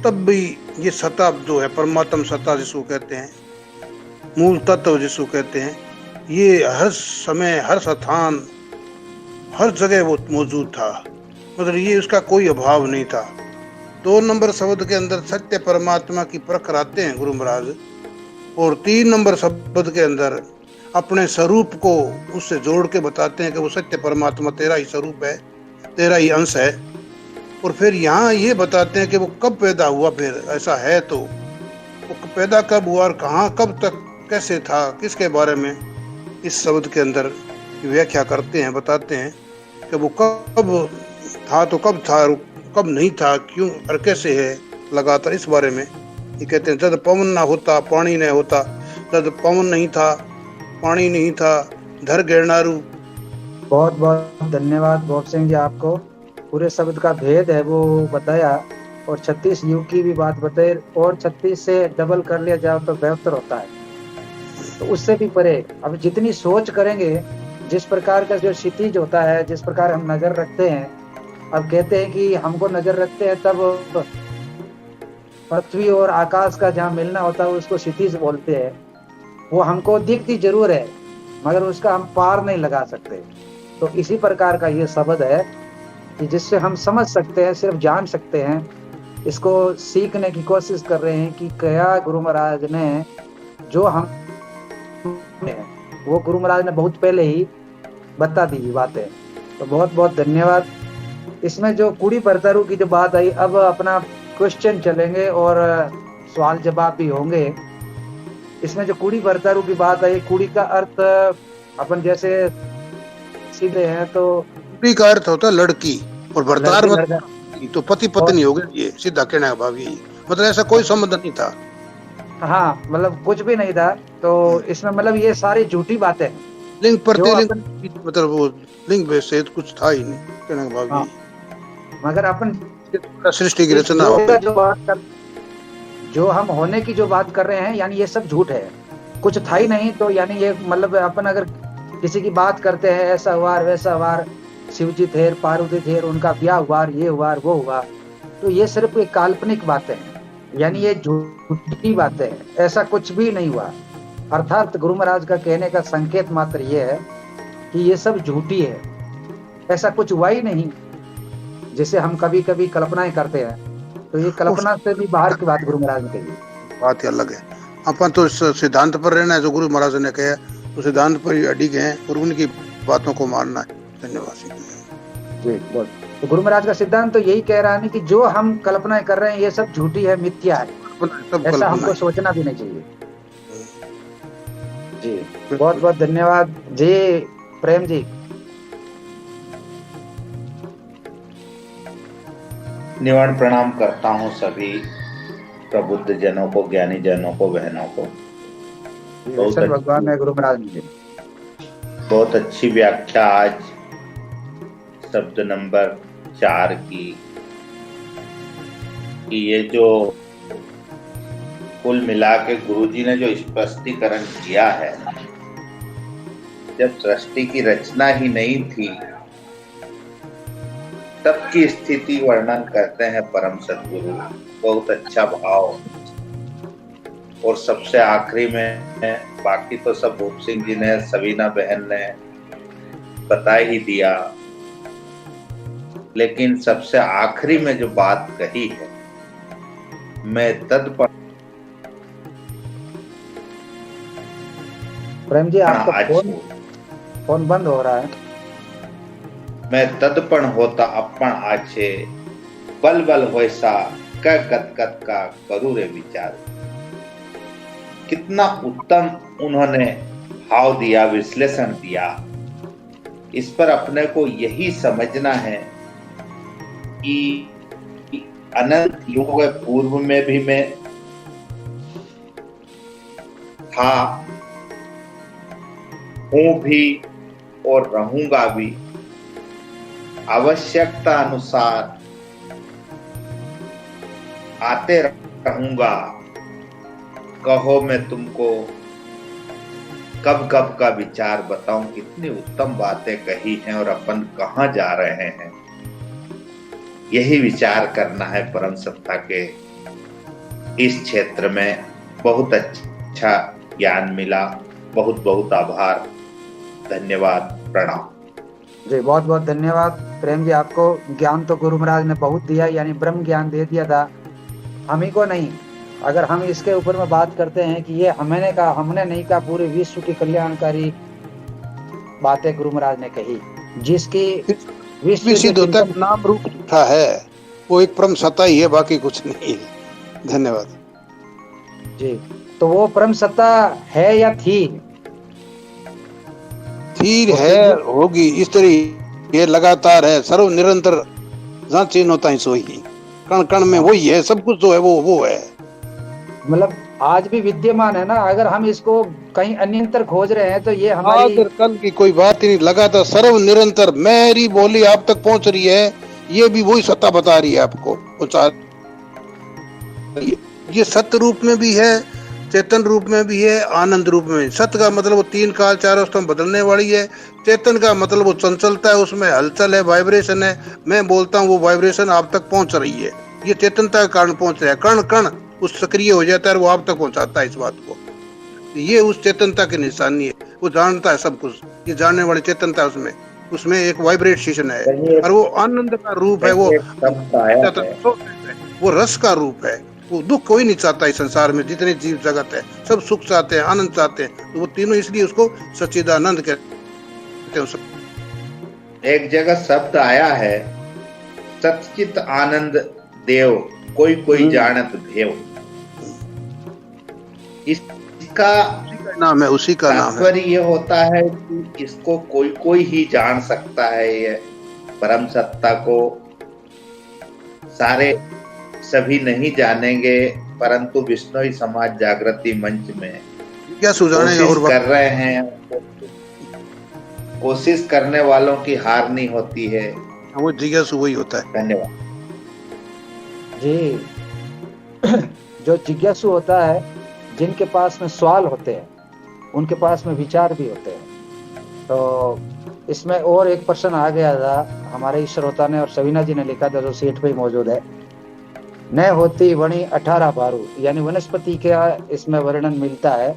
तब भी ये सत्ता जो है, परमात्म सत्ता जिसको कहते हैं, मूल तत्व जिसको कहते हैं, ये हर समय हर स्थान हर जगह वो मौजूद था। मतलब ये उसका कोई अभाव नहीं था। 2 नंबर शब्द के अंदर सत्य परमात्मा की परख कराते हैं गुरु महाराज, और 3 नंबर शब्द के अंदर अपने स्वरूप को उससे जोड़ के बताते हैं कि वो सत्य परमात्मा तेरा ही स्वरूप है, तेरा ही अंश है। और फिर यहाँ ये बताते हैं कि वो कब पैदा हुआ, फिर ऐसा है तो वो पैदा कब हुआ और कहाँ कब तक कैसे था, किसके बारे में इस शब्द के अंदर व्याख्या करते हैं, बताते हैं कि वो कब था तो कब था, कब नहीं था, क्यों और कैसे है, लगातार इस बारे में ये कहते हैं। जब पवन ना होता पानी नहीं होता, जब पवन नहीं था पानी नहीं था, धर गिरनारू। बहुत बहुत धन्यवाद भोप सिंह जी, आपको पूरे शब्द का भेद है वो बताया, और 36 युग की भी बात बताई, और 36 से डबल कर लिया जाए तो बेहतर होता है। तो उससे भी परे अब जितनी सोच करेंगे, जिस प्रकार का जो क्षितिज होता है, जिस प्रकार हम नजर रखते हैं, अब कहते हैं कि हमको नजर रखते हैं, तब पृथ्वी और आकाश का जहाँ मिलना होता है उसको क्षितिज बोलते हैं। वो हमको दिखती जरूर है मगर उसका हम पार नहीं लगा सकते। तो इसी प्रकार का ये शब्द है कि जिससे हम समझ सकते हैं, सिर्फ जान सकते हैं, इसको सीखने की कोशिश कर रहे हैं कि क्या गुरु महाराज ने जो हम वो गुरु महाराज ने बहुत पहले ही बता दी बातें। तो बहुत बहुत धन्यवाद। इसमें जो कूड़ी बरतारू की जो बात आई, अब अपना क्वेश्चन चलेंगे और सवाल जवाब भी होंगे। इसमें जो कूड़ी बरतारू की बात आई, कूड़ी का अर्थ अपन जैसे सीधे हैं तो कूड़ी का अर्थ होता है लड़की, और बरतार तो पति पत्नी हो गए। ये सीधा कहने का भाव यही, मतलब ऐसा कोई संबंध नहीं था। हाँ, मतलब कुछ भी नहीं था। तो इसमें मतलब ये सारी झूठी बातें हैं। लिंग प्रतिलिंग मतलब वो लिंग वैसे कुछ था ही नहीं, कहने का भाव यही। मगर अपन सृष्टि की रचना जो हम होने की जो बात कर रहे हैं, यानी ये सब झूठ है, कुछ था ही नहीं। तो यानी ये मतलब अपन अगर किसी की बात करते हैं, ऐसा हुआ वैसा हुआ, शिवजी थे, पार्वती थे, उनका ब्याह हुआ, ये हुआ वो हुआ, तो ये सिर्फ एक काल्पनिक बातें हैं, यानी ये झूठी बातें हैं, ऐसा कुछ भी नहीं हुआ। अर्थात गुरु महाराज का कहने का संकेत मात्र ये है कि ये सब झूठी है, ऐसा कुछ हुआ ही नहीं। जैसे हम कभी कभी कल्पनाएं करते हैं, तो ये कल्पना से भी बाहर की बात गुरु महाराज ने कही। बात अलग है। अपन तो सिद्धांत पर रहना है, जो गुरु महाराज ने कहा तो सिद्धांत पर ही अडिग हैं और उनकी बातों को मानना है। धन्यवाद जी। बहुत। तो गुरु महाराज का सिद्धांत तो यही कह रहा है कि जो हम कल्पनाएं कर रहे हैं ये सब झूठी है, मिथ्या है, ऐसा हमको सोचना भी नहीं चाहिए। जी बहुत बहुत धन्यवाद जी। प्रेम जी। निवारण प्रणाम करता हूँ सभी प्रबुद्ध जनों को, ज्ञानी जनों को, बहनों को। भगवान है गुरु महाराज जी। बहुत अच्छी व्याख्या आज शब्द नंबर 4 की, कि ये जो कुल मिला के गुरुजी ने जो स्पष्टीकरण किया है, जब सृष्टि की रचना ही नहीं थी तब की स्थिति वर्णन करते हैं परम सद्गुरु। बहुत अच्छा भाव। और सबसे आखिरी में, बाकी तो सब भूप सिंह जी ने, सवीना बहन ने बता ही दिया, लेकिन सबसे आखिरी में जो बात कही है, मैं तत्पर। प्रेम जी आपका फोन बंद हो रहा है। मैं तदपण होता अपन आछे, बल बल वैसा क गत गत का करू रे विचार। कितना उत्तम उन्होंने भाव दिया, विश्लेषण दिया। इस पर अपने को यही समझना है कि अनंत युग पूर्व में भी मैं था, हूं भी और रहूंगा भी। आवश्यकता अनुसार आते रहूंगा। कहो मैं तुमको कब कब का विचार बताऊं। कितनी उत्तम बातें कही हैं और अपन कहां जा रहे हैं, यही विचार करना है परम सत्ता के इस क्षेत्र में। बहुत अच्छा ज्ञान मिला। बहुत बहुत आभार, धन्यवाद, प्रणाम जी। बहुत बहुत धन्यवाद प्रेम जी। आपको ज्ञान तो गुरु महाराज ने बहुत दिया, यानी ब्रह्म ज्ञान दे दिया था, हम ही को नहीं। अगर हम इसके ऊपर में बात करते हैं कि ये हमने कहा, हमने नहीं कहा, पूरे विश्व की कल्याणकारी बातें गुरु महाराज ने कही, जिसकी विश्व नाम रूप था है, वो एक परम सत्ता ही है, बाकी कुछ नहीं है। धन्यवाद जी। तो वो परम सत्ता है या थी है, होगी, इस तरह ये लगातार है, सर्व निरंतर, जहाँ चीन होता है सो ही, कण कण में वही है, सब कुछ जो है वो है। मतलब आज भी विद्यमान है ना। अगर हम इसको कहीं अन्यंतर खोज रहे हैं तो ये हमारी आज कल की कोई बात ही नहीं, लगातार सर्व निरंतर मेरी बोली आप तक पहुंच रही है, ये भी वही सत्ता बता रही है आपको। ये सत्य रूप में भी है चेतन रूप में भी है, आनंद रूप में। सत का मतलब वो 3 काल 4 अवस्था में बदलने वाली है। चेतन का मतलब वो चंचलता है, उसमें हलचल है, वाइब्रेशन है। मैं बोलता हूँ वो वाइब्रेशन आप तक पहुंच रही है, ये चेतनता के कारण पहुंच रहा है। कण कण उस सक्रिय हो जाता है और वो आप तक पहुंचाता है इस बात को। ये उस चेतनता की निशानी है, वो जानता है सब कुछ, ये जानने वाली चेतनता उसमें उसमें एक वाइब्रेशन है। और वो आनंद का रूप है, वो रस का रूप है। वो दुख कोई नहीं चाहता इस संसार में, जितने जीव जगत है सब सुख चाहते हैं, आनंद चाहते हैं। तो वो तीनों इसलिए उसको सच्चिदानंद कहते हैं। एक जगह शब्द आया है, सच्चित आनंद देव कोई कोई जानत भेव। इसका नाम है, उसी का नाम है। तात्पर्य ये होता है कि इसको कोई कोई ही जान सकता है। ये परम सत्ता को सारे सभी नहीं जानेंगे, परंतु विष्णु समाज जागृति मंच में क्या सुझाने कोशिश कर रहे हैं। कोशिश करने वालों की हार नहीं होती है। वो जिज्ञासु वही होता है। धन्यवाद जी। जो जिज्ञासु होता है, जिनके पास में सवाल होते हैं, उनके पास में विचार भी होते हैं। तो इसमें और एक प्रश्न आ गया था हमारे श्रोता ने और सवीना जी ने लिखा था, जो सीट पे ही मौजूद है। न होती वणी 18 भारू, यानी वनस्पति का इसमें वर्णन मिलता है।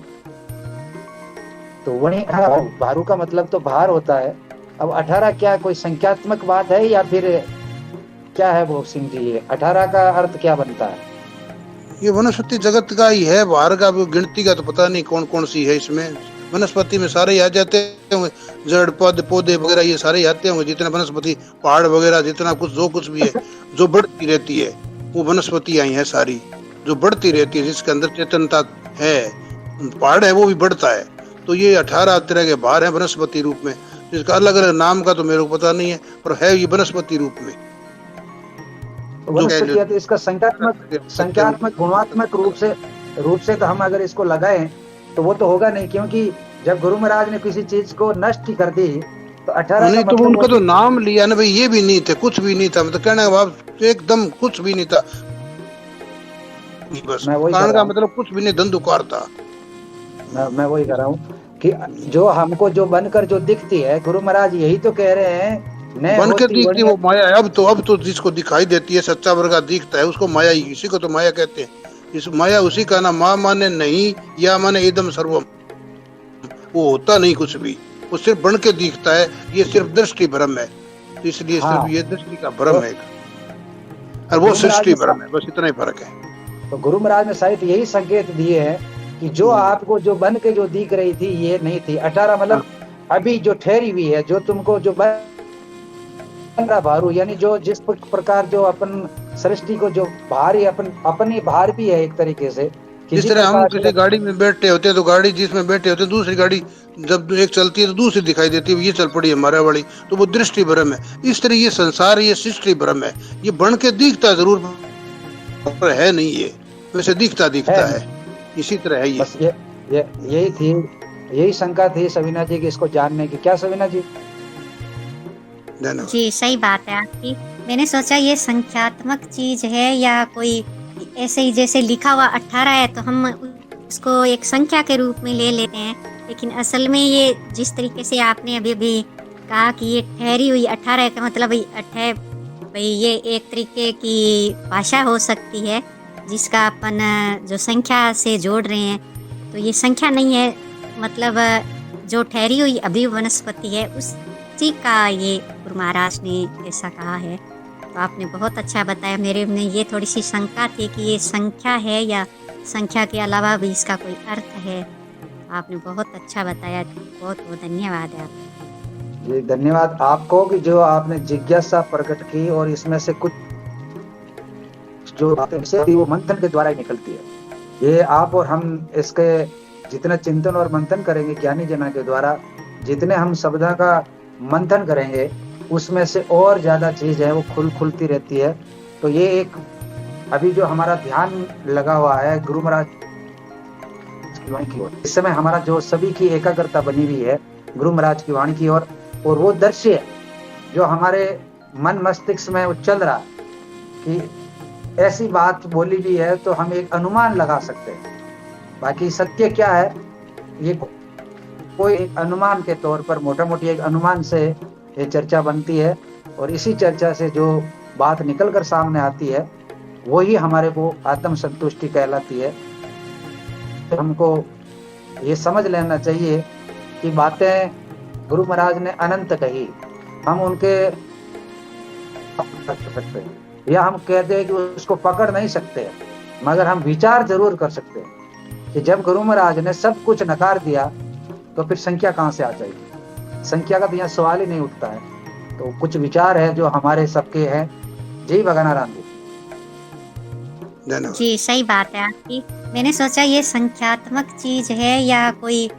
तो वणी 18 भारू का मतलब तो भार होता है। अब 18 क्या कोई संख्यात्मक बात है या फिर क्या है भोग सिंह जी? ये 18 का अर्थ क्या बनता है? ये वनस्पति जगत का ही है, बाहर का गिनती का तो पता नहीं कौन कौन सी है। इसमें वनस्पति में सारे आ जाते होंगे, जड़ पौधे वगैरह ये सारे आते होंगे। जितना वनस्पति, पहाड़ वगैरह, जितना कुछ जो कुछ भी है जो बढ़ती रहती है, वो वनस्पति आई है सारी, जो बढ़ती रहती है, जिसके अंदर चेतनता है। पहाड़ है वो भी बढ़ता है। तो ये 18 तरह के बाहर है वनस्पति रूप में। इसका अलग अलग नाम का तो मेरे को पता नहीं है, पर है ये वनस्पति रूप में। वनस्पति है तो इसका संख्यात्मक गुणात्मक रूप से तो हम अगर इसको लगाएं तो वो तो होगा नहीं, क्योंकि जब गुरु महाराज ने किसी चीज को नष्ट कर दी तो 18 नहीं, तो उनका तो नाम लिया ना भाई, ये भी नहीं थे, कुछ भी नहीं था। मतलब कहने का भाव एकदम कुछ भी नहीं था, बस कारण का मतलब कुछ भी नहीं, धंधुकार था। मैं वही कह रहा हूँ कि जो हमको जो बनकर जो दिखती है, गुरु महाराज यही तो कह रहे हैं, बन के दिखती वो माया है। अब तो जिसको दिखाई देती है, सच्चा वर्ग दिखता है, उसको माया ही, इसी को तो माया कहते हैं। इस माया उसी का नाम, माँ माने नहीं या माने इदम सर्वम, वो होता नहीं कुछ भी, वो सिर्फ बन के दिखता है। ये सिर्फ दृष्टि भ्रम है, तो इसलिए सिर्फ ये दृष्टि का भ्रम है और वो सृष्टि भ्रम है, बस इतना ही फर्क है। तो गुरु महाराज ने शायद यही संकेत दिए हैं कि जो आपको जो बन के जो दिख रही थी ये नहीं थी। 18 मतलब अभी जो ठहरी हुई है, जो तुमको जो भारू, यानी जो जिस प्रकार जो अपन सृष्टि को जो भार ही अपनी भार भी है एक तरीके से। जिस तरह हम किसी गाड़ी में बैठे होते हैं तो गाड़ी जिसमें बैठे होते हैं, दूसरी गाड़ी जब एक चलती है तो दूसरी दिखाई देती है, ये चल पड़ी हमारा वाली, तो वो दृष्टि भ्रम है। इस तरह ये संसार, ये सृष्टि भ्रम है। ये बन के दिखता जरूर पर है नहीं, ये वैसे दिखता है, इसी तरह है ये। बस यही थी, यही शंका थी सवीना जी की, इसको जानने की। क्या सवीना जी? जी सही बात है आपकी। मैंने सोचा ये संख्यात्मक चीज है या कोई ऐसे ही, जैसे लिखा हुआ 18 है तो हम उसको एक संख्या के रूप में ले लेते हैं, लेकिन असल में ये जिस तरीके से आपने अभी कहा कि ये ठहरी हुई 18 का मतलब भाई ये एक तरीके की भाषा हो सकती है जिसका अपन जो संख्या से जोड़ रहे हैं, तो ये संख्या नहीं है, मतलब जो ठहरी हुई अभी वनस्पति है उसी का ये गुरु महाराज ने ऐसा कहा है। तो आपने बहुत अच्छा बताया। मेरे में ये थोड़ी सी शंका थी कि ये संख्या है या संख्या के अलावा भी इसका कोई अर्थ है। आपने बहुत अच्छा बताया, बहुत बहुत धन्यवाद है आपका। जी धन्यवाद आपको कि जो आपने जिज्ञासा प्रकट की और इसमें से कुछ जो बातें वो मंथन के द्वारा ही निकलती है। ये आप और हम इसके जितना चिंतन और मंथन करेंगे ज्ञानी जना के द्वारा, जितने हम शब्दा का मंथन करेंगे उसमें से और ज्यादा चीज है वो खुलती रहती है। तो ये एक अभी जो हमारा ध्यान लगा हुआ है गुरु महाराज की वाणी की ओर, इस समय हमारा जो सभी की एकाग्रता बनी हुई है गुरु महाराज की वाणी की ओर, और वो दृश्य जो हमारे मन मस्तिष्क में वो चल रहा कि ऐसी बात बोली भी है तो हम एक अनुमान लगा सकते हैं। बाकी सत्य क्या है, ये कोई एक अनुमान के तौर पर, मोटा मोटी एक अनुमान से ये चर्चा बनती है, और इसी चर्चा से जो बात निकल कर सामने आती है वही हमारे को आत्म संतुष्टि कहलाती है। तो हमको ये समझ लेना चाहिए कि बातें गुरु महाराज ने अनंत कही, हम उनके सकते या हम कहते हैं कि उसको पकड़ नहीं सकते, मगर हम विचार जरूर कर सकते हैं कि जब गुरु महाराज ने सब कुछ नकार दिया तो फिर संख्या कहाँ से आ जाएगी। संख्या का तो यहाँ सवाल ही नहीं उठता है। तो कुछ विचार है जो हमारे सबके हैं। जय भगवान जी, सही बात है आपकी। मैंने सोचा ये संख्यात्मक चीज है या कोई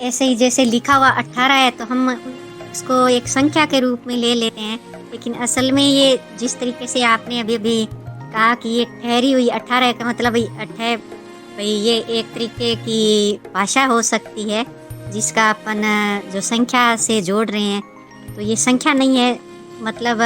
ऐसे ही, जैसे लिखा हुआ 18 है तो हम उसको एक संख्या के रूप में ले लेते हैं, लेकिन असल में ये जिस तरीके से आपने अभी अभी कहा कि ये ठहरी हुई 18 का मतलब भाई ये एक तरीके की भाषा हो सकती है जिसका अपन जो संख्या से जोड़ रहे हैं, तो ये संख्या नहीं है, मतलब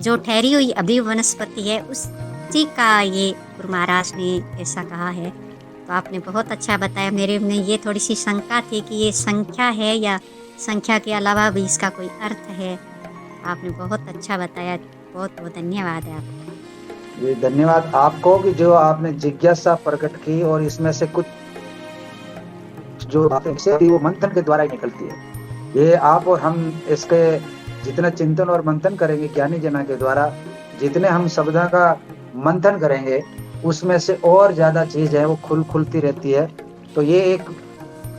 जो ठहरी हुई अभी वनस्पति है उसी का ये गुरु महाराज ने ऐसा कहा है। तो आपने बहुत अच्छा बताया। मेरे में ये थोड़ी सी शंका थी कि ये संख्या है या संख्या के अलावा भी इसका कोई अर्थ है। आपने बहुत अच्छा बताया, बहुत बहुत धन्यवाद है आपका। ये धन्यवाद आपको कि जो आपने जिज्ञासा प्रकट की, और इसमें से कुछ जो बातें वो मंथन के द्वारा ही निकलती है। ये आप और हम इसके जितना चिंतन और मंथन करेंगे ज्ञानी जना के द्वारा, जितने हम शब्दों का मंथन करेंगे उसमें से और ज्यादा चीज है वो खुलती रहती है। तो ये एक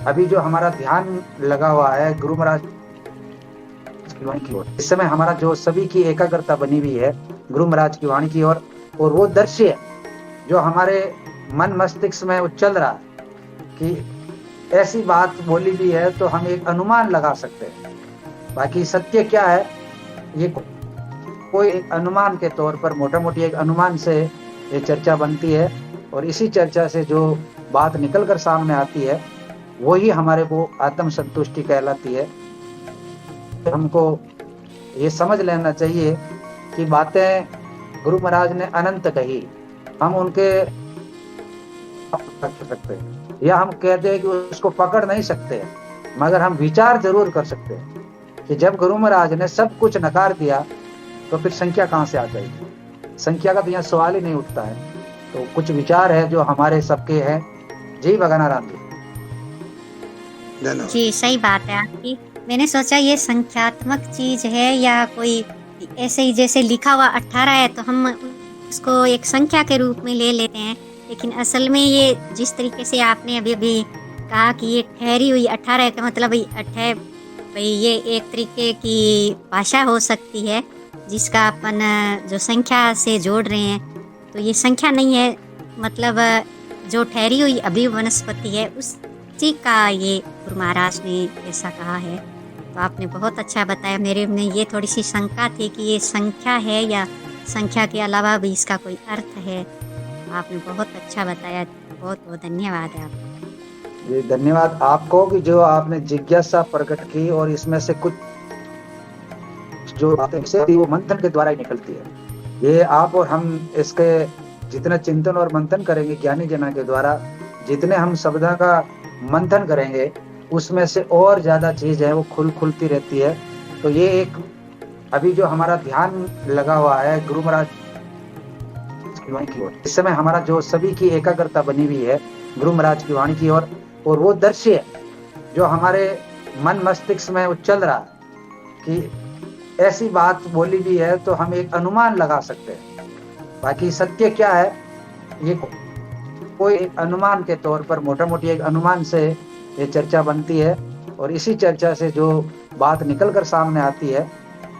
अभी जो हमारा ध्यान लगा हुआ है गुरु महाराज की वाणी की ओर, इस समय हमारा जो सभी की एकाग्रता बनी हुई है गुरु महाराज की वाणी की ओर, और वो दृश्य जो हमारे मन मस्तिष्क में उछल रहा है कि ऐसी बात बोली भी है तो हम एक अनुमान लगा सकते हैं। बाकी सत्य क्या है, ये कोई एक अनुमान के तौर पर, मोटा मोटी एक अनुमान से ये चर्चा बनती है, और इसी चर्चा से जो बात निकल कर सामने आती है वही हमारे को आत्म संतुष्टि कहलाती है। तो हमको ये समझ लेना चाहिए कि बातें गुरु महाराज ने अनंत कही, हम उनके सकते या हम कहते हैं कि उसको पकड़ नहीं सकते, मगर हम विचार जरूर कर सकते हैं कि जब गुरु महाराज ने सब कुछ नकार दिया तो फिर संख्या कहाँ से आ जाएगी। संख्या का तो यहाँ सवाल ही नहीं उठता है। तो कुछ विचार है जो हमारे सबके हैं। जय भगवान जी, सही बात है आपकी। मैंने सोचा ये संख्यात्मक चीज है या कोई ऐसे ही, जैसे लिखा हुआ 18 है तो हम उसको एक संख्या के रूप में ले लेते हैं, लेकिन असल में ये जिस तरीके से आपने अभी अभी कहा कि ये ठहरी हुई 18 का मतलब भाई ये एक तरीके की भाषा हो सकती है जिसका अपन जो संख्या से जोड़ रहे हैं, तो ये संख्या नहीं है, मतलब जो ठहरी हुई अभी वनस्पति है उसी का ये गुरु महाराज ने ऐसा कहा है। तो आपने बहुत अच्छा बताया। मेरे में ये थोड़ी सी शंका थी कि ये संख्या है या संख्या के अलावा भी इसका कोई अर्थ है। आपने बहुत अच्छा बताया, बहुत बहुत धन्यवाद है आपका। ये धन्यवाद आपको कि जो आपने जिज्ञासा प्रकट की, और इसमें से कुछ जो बातें वो मंथन के द्वारा ही निकलती है। ये आप और हम इसके जितना चिंतन और मंथन करेंगे ज्ञानी जना के द्वारा, जितने हम शब्दों का मंथन करेंगे उसमें से और ज्यादा चीज है वो खुलती रहती है। तो ये एक अभी जो हमारा ध्यान लगा हुआ है गुरु महाराज की वाणी की ओर, इस समय हमारा जो सभी की एकाग्रता बनी हुई है गुरु महाराज की वाणी की ओर, और वो दृश्य जो हमारे मन मस्तिष्क में उछल रहा है कि ऐसी बात बोली भी है तो हम एक अनुमान लगा सकते हैं। बाकी सत्य क्या है, ये कोई एक अनुमान के तौर पर, मोटा मोटी एक अनुमान से ये चर्चा बनती है, और इसी चर्चा से जो बात निकल कर सामने आती है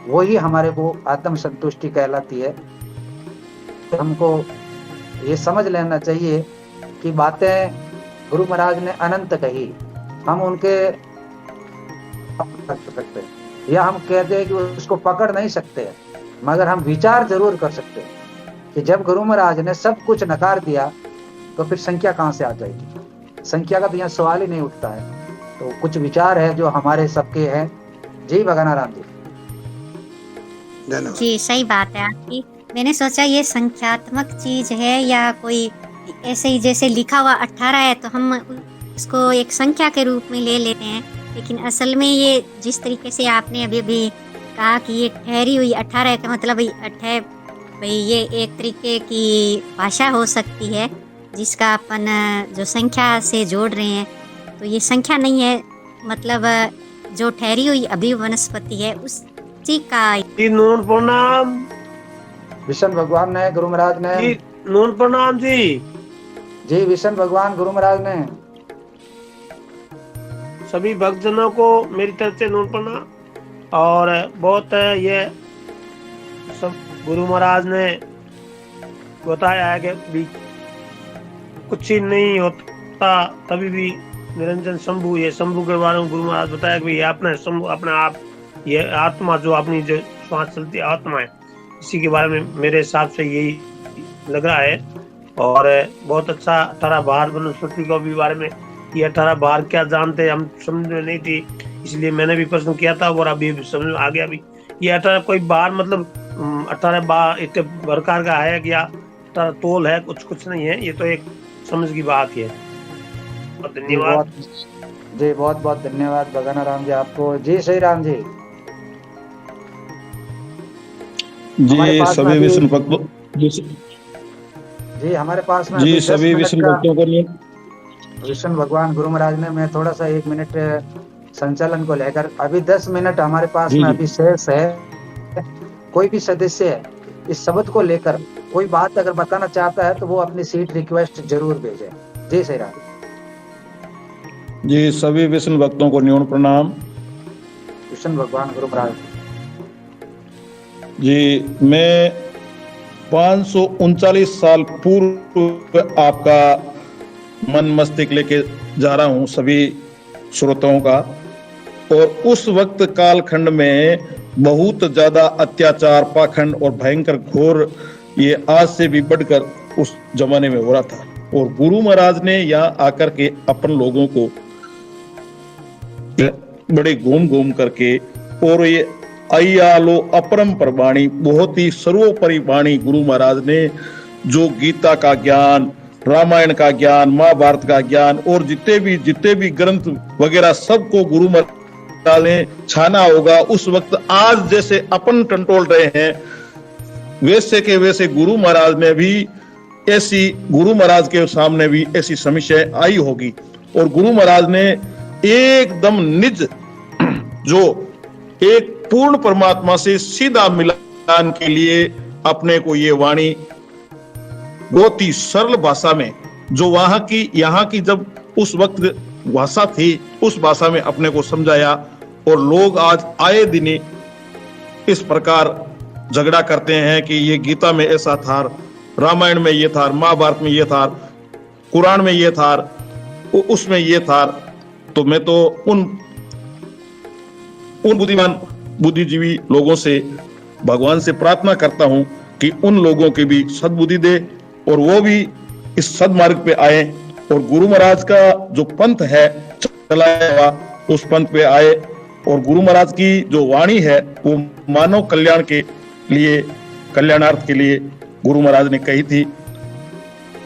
वही हमारे को आत्म संतुष्टि कहलाती है। तो हमको ये समझ लेना चाहिए कि बातें गुरु महाराज ने अनंत कही, हम उनके सकते या हम कहते हैं कि उसको पकड़ नहीं सकते, मगर हम विचार जरूर कर सकते हैं कि जब गुरु महाराज ने सब कुछ नकार दिया तो फिर संख्या कहाँ से आ जाएगी। संख्या का तो यहाँ सवाल ही नहीं उठता है। तो कुछ विचार है जो हमारे सबके हैं। जय भगवान जी, सही बात है आपकी। मैंने सोचा ये संख्यात्मक चीज है या कोई ऐसे ही जैसे लिखा हुआ 18 है तो हम इसको एक संख्या के रूप में ले लेते हैं, लेकिन असल में ये जिस तरीके से आपने अभी अभी कहा कि ये ठहरी हुई 18 का मतलब भाई ये एक तरीके की भाषा हो सकती है जिसका अपन जो संख्या से जोड़ रहे हैं, तो ये संख्या नहीं है, मतलब जो ठहरी हुई अभी वनस्पति है उसी का। नून प्रणाम विष्णु भगवान ने, गुरु महाराज ने। नून प्रणाम जी। जी विष्णु भगवान, गुरु महाराज ने। सभी भक्तजनों को मेरी तरफ से नून प्रणाम। और बहुत ये सब गुरु महाराज ने बताया है कि भी कुछ ही नहीं होता तभी भी निरंजन शंभु, ये शंभु के बारे में गुरु महाराज बताया कि ये अपने शंभु, अपने आप, ये आत्मा जो अपनी जो श्वास चलती है आत्मा है, इसी के बारे में मेरे हिसाब से यही लग रहा है। और बहुत अच्छा 18 बार वनस्पति को भी बारे में, ये 18 बार क्या जानते हम समझ में नहीं थी, इसलिए मैंने भी प्रश्न किया था और अभी समझ में आ गया। भी ये 18 कोई बार मतलब 18 बार एक प्रकार का है क्या 18 तोल है, कुछ नहीं है, ये तो एक समझ की बात है। धन्यवाद जी, बहुत बहुत धन्यवाद भगवान राम जी आपको। जी श्री राम जी। जी सभी विष्णु भक्तों, जी हमारे पास में जी सभी विष्णु भक्तों को लिए विष्णु भगवान गुरु महाराज ने, मैं थोड़ा सा 1 मिनट संचालन को लेकर, अभी 10 मिनट हमारे पास में अभी शेष है। कोई भी सदस्य है इस शब्द को लेकर कोई बात अगर बताना चाहता है तो वो अपनी सीट रिक्वेस्ट जरूर भेजे। जी श्री राम जी। सभी विष्णु भक्तों को न्यून प्रणाम। विष्णु भगवान गुरु महाराज जी। मैं 539 साल पूर्व आपका मन मस्तिष्क लेके जा रहा हूं सभी श्रोताओं का, और उस वक्त कालखंड में बहुत ज्यादा अत्याचार, पाखंड और भयंकर घोर ये आज से भी बढ़कर उस जमाने में हो रहा था। और गुरु महाराज ने यहाँ आकर के अपन लोगों को बड़े घूम करके, और ये अय्यालो अपरंपर वाणी, बहुत ही सर्वोपरि वाणी गुरु महाराज ने, जो गीता का ज्ञान, रामायण का ज्ञान, महाभारत का ज्ञान और जितने भी ग्रंथ वगैरह सबको गुरु महाराज ने छाना होगा। उस वक्त आज जैसे अपन टंटोल रहे हैं वैसे के वैसे गुरु महाराज ने भी ऐसी, गुरु महाराज के सामने भी ऐसी समस्या आई होगी। और गुरु महाराज ने एकदम निज, जो एक पूर्ण परमात्मा से सीधा मिलान के लिए अपने को ये वाणी बहुत ही सरल भाषा में, जो वहां की यहाँ की जब उस वक्त भाषा थी उस भाषा में अपने को समझाया। और लोग आज आए दिन इस प्रकार झगड़ा करते हैं कि ये गीता में ऐसा था, रामायण में ये था, महाभारत में ये था, कुरान में ये था, उसमें ये था। तो मैं तो उन बुद्धिमान बुद्धिजीवी लोगों से भगवान से प्रार्थना करता हूं कि उन लोगों की भी सद्बुद्धि दे और वो भी इस सदमार्ग पे आए और गुरु महाराज का जो पंथ है चलाया हुआ उस पंथ पे आए। और गुरु महाराज की जो वाणी है वो मानव कल्याण के लिए, कल्याणार्थ के लिए गुरु महाराज ने कही थी।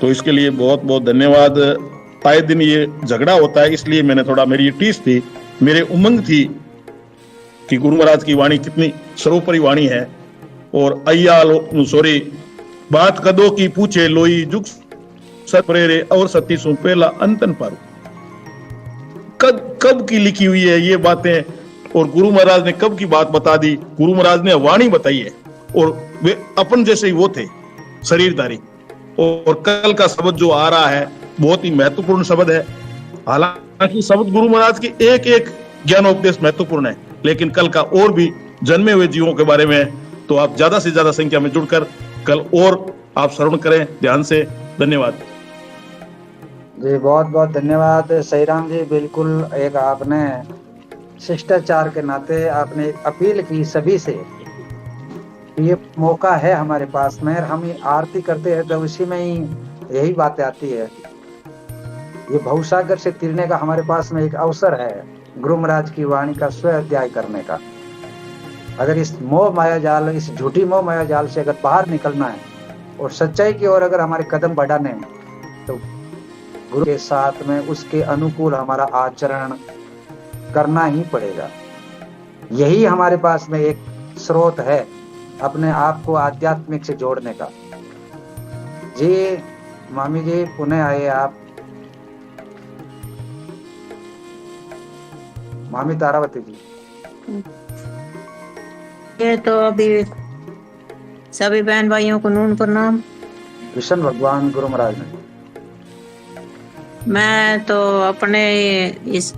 तो इसके लिए बहुत बहुत धन्यवाद। आए दिन ये झगड़ा होता है, इसलिए मैंने थोड़ा, मेरी टीस थी, मेरे उमंग थी कि गुरु महाराज की वाणी कितनी सर्वोपरि वाणी है। और सॉरी बात कदों की पूछे लोई जुग सप्रेरे और सती सु पहला अंतन पारू, कब की लिखी हुई है ये बातें, और गुरु महाराज ने कब की बात बता दी। गुरु महाराज ने वाणी बताई है और वे अपन जैसे ही वो थे शरीरधारी। और कल का शब्द जो आ रहा है बहुत ही महत्वपूर्ण शब्द है। हालांकि शब्द गुरु महाराज की एक एक ज्ञानोपदेश महत्वपूर्ण है, लेकिन कल का और भी जन्मे हुए जीवों के बारे में, तो आप ज्यादा से ज्यादा संख्या में जुड़कर कल और आप श्रवण करें ध्यान से। धन्यवाद जी, बहुत बहुत धन्यवाद सही राम जी। बिल्कुल एक आपने शिष्टाचार के नाते आपने अपील की सभी से, ये मौका है हमारे पास में, हम आरती करते हैं तो उसी में ही यही बातें आती है। ये भवसागर से तिरने का हमारे पास में एक अवसर है गुरु महाराज की वाणी का स्व अध्याय करने का। अगर इस मोह माया जाल, इस झूठी मोह माया जाल से अगर बाहर निकलना है और सच्चाई की ओर अगर हमारे कदम बढ़ाने हैं तो गुरु के साथ में उसके अनुकूल हमारा आचरण करना ही पड़ेगा। यही हमारे पास में एक स्रोत है अपने आप को आध्यात्मिक से जोड़ने का। जी मामी जी पुनः आए आप। मामी तारावती जी। ये तो अभी सभी बहन भाइयों को नून प्रणाम। कृष्ण भगवान गुरु महाराज ने। मैं तो अपने इस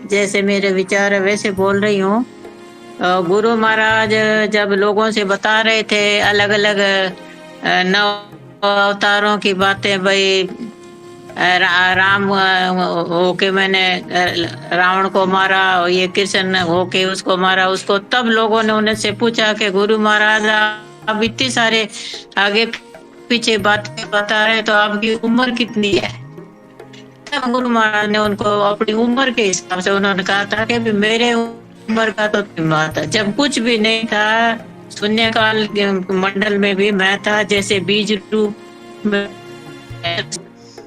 जैसे मेरे विचार है वैसे बोल रही हूँ। गुरु महाराज जब लोगों से बता रहे थे अलग अलग नव अवतारों की बातें, भाई राम होके मैंने रावण को मारा, ये कृष्ण होके उसको मारा उसको, तब लोगों ने उनसे पूछा कि गुरु महाराज आप इतनी सारे आगे पीछे बातें बता रहे तो आपकी उम्र कितनी है? तब गुरु महाराज ने उनको अपनी उम्र के हिसाब से उन्होंने कहा था कि मेरे उम्र का तो बात है, जब कुछ भी नहीं था शून्य काल मंडल में भी मैं था, जैसे बीज रूप में।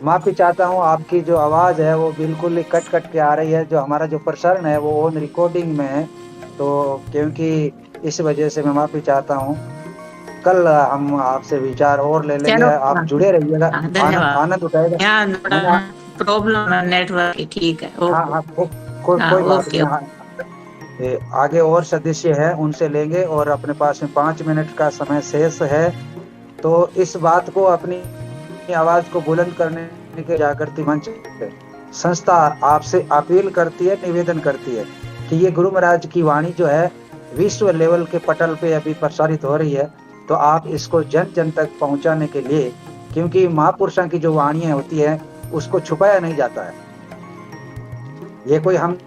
माफी चाहता हूँ, आपकी जो आवाज है वो बिल्कुल ही कट कट के आ रही है। जो हमारा जो प्रसारण है वो ऑन रिकॉर्डिंग में है, तो क्योंकि इस वजह से मैं माफी चाहता हूँ। कल हम आपसे विचार और ले लेंगे। आप जुड़े रहिएगा, आनंद उठाएगा। प्रॉब्लम है नेटवर्क की, ठीक है। हाँ कोई बात नहीं। हाँ आगे और सदस्य है उनसे लेंगे और अपने पास में 5 मिनट का समय शेष है, तो इस बात को अपनी आवाज को बुलंद करने के जागृति मंच संस्था आपसे अपील करती है, निवेदन करती है कि ये गुरु महाराज की वाणी जो है विश्व लेवल के पटल पे अभी प्रसारित हो रही है, तो आप इसको जन जन तक पहुंचाने के लिए, क्योंकि महापुरुषों की जो वाणियां होती है उसको छुपाया नहीं जाता है। ये कोई हम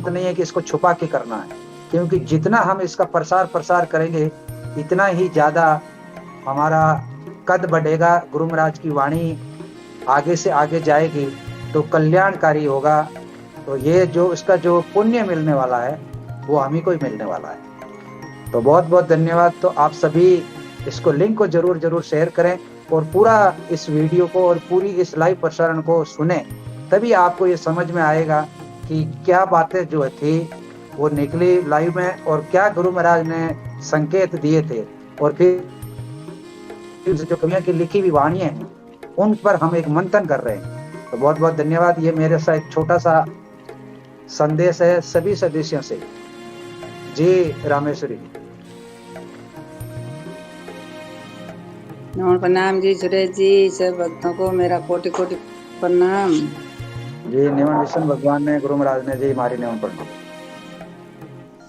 नहीं है कि इसको छुपा के करना है, क्योंकि जितना हम इसका प्रसार करेंगे इतना ही ज्यादा हमारा कद बढ़ेगा, गुरु महाराज की वाणी आगे से आगे जाएगी तो कल्याणकारी होगा। तो ये जो इसका जो पुण्य मिलने वाला है वो हम ही को ही मिलने वाला है। तो बहुत बहुत धन्यवाद। तो आप सभी इसको लिंक को जरूर शेयर करें और पूरा इस वीडियो को और पूरी इस लाइव प्रसारण को सुने, तभी आपको ये समझ में आएगा कि क्या बातें जो थी वो निकली लाइव में और क्या गुरु महाराज ने संकेत दिए थे, और फिर जो कवियों की लिखी हुई वाणियां हैं उन पर हम एक मंथन कर रहे हैं। तो बहुत बहुत धन्यवाद। ये मेरे साथ एक छोटा सा संदेश है सभी सदस्यों से। जी रामेश्वरी। नमो प्रणाम जी सुरेश जी, सब भक्तों को मेरा कोटि कोटि प्रणाम। जी निमन विष्णु भगवान ने, गुरु महाराज ने, जी हमारी निमन प्रणाम।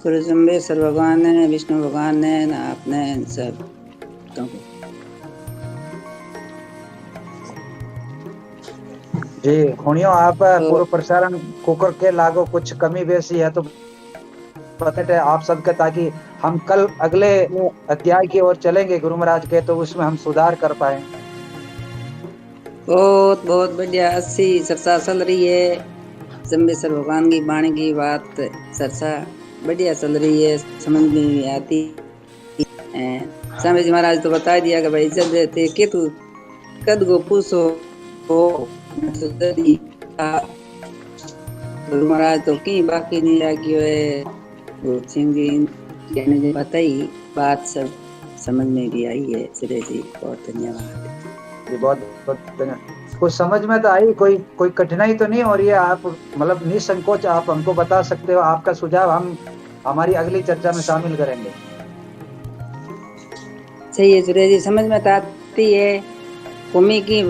गुरु जम्बेश्वर भगवान ने, विष्णु भगवान ने, आपने सब भक्तों को। जी खुणियो आप पूर्व प्रसारण कुकर के लागो कुछ कमी बेसी है तो बताते आप सबके, ताकि हम कल अगले अध्याय की ओर चलेंगे गुरु महाराज के, तो उसमें हम सुधार कर पाए। बहुत बहुत बढ़िया अच्छी चर्चा चल रही है। जम्बेश्वर भगवान की वाणी की बात चर्चा बढ़िया चल रही है, समझ में आती। स्वामी जी महाराज तो बता दिया कि भाई इज्जत देते के तू कद गो पूछो हो गुरु महाराज तो कहीं बाकी नहीं लगी है। सिंह जी बताई बात सब समझ में भी आई है। सुरेश जी बहुत धन्यवाद। जी बहुत बहुत धन्यवाद। कुछ समझ में तो आई, कोई कठिनाई तो नहीं हो रही है? आप मतलब निसंकोच आप हमको बता सकते हो, आपका सुझाव हम हमारी अगली चर्चा में शामिल करेंगे। सही है सुरेश जी, समझ में तो आती है। कुमी की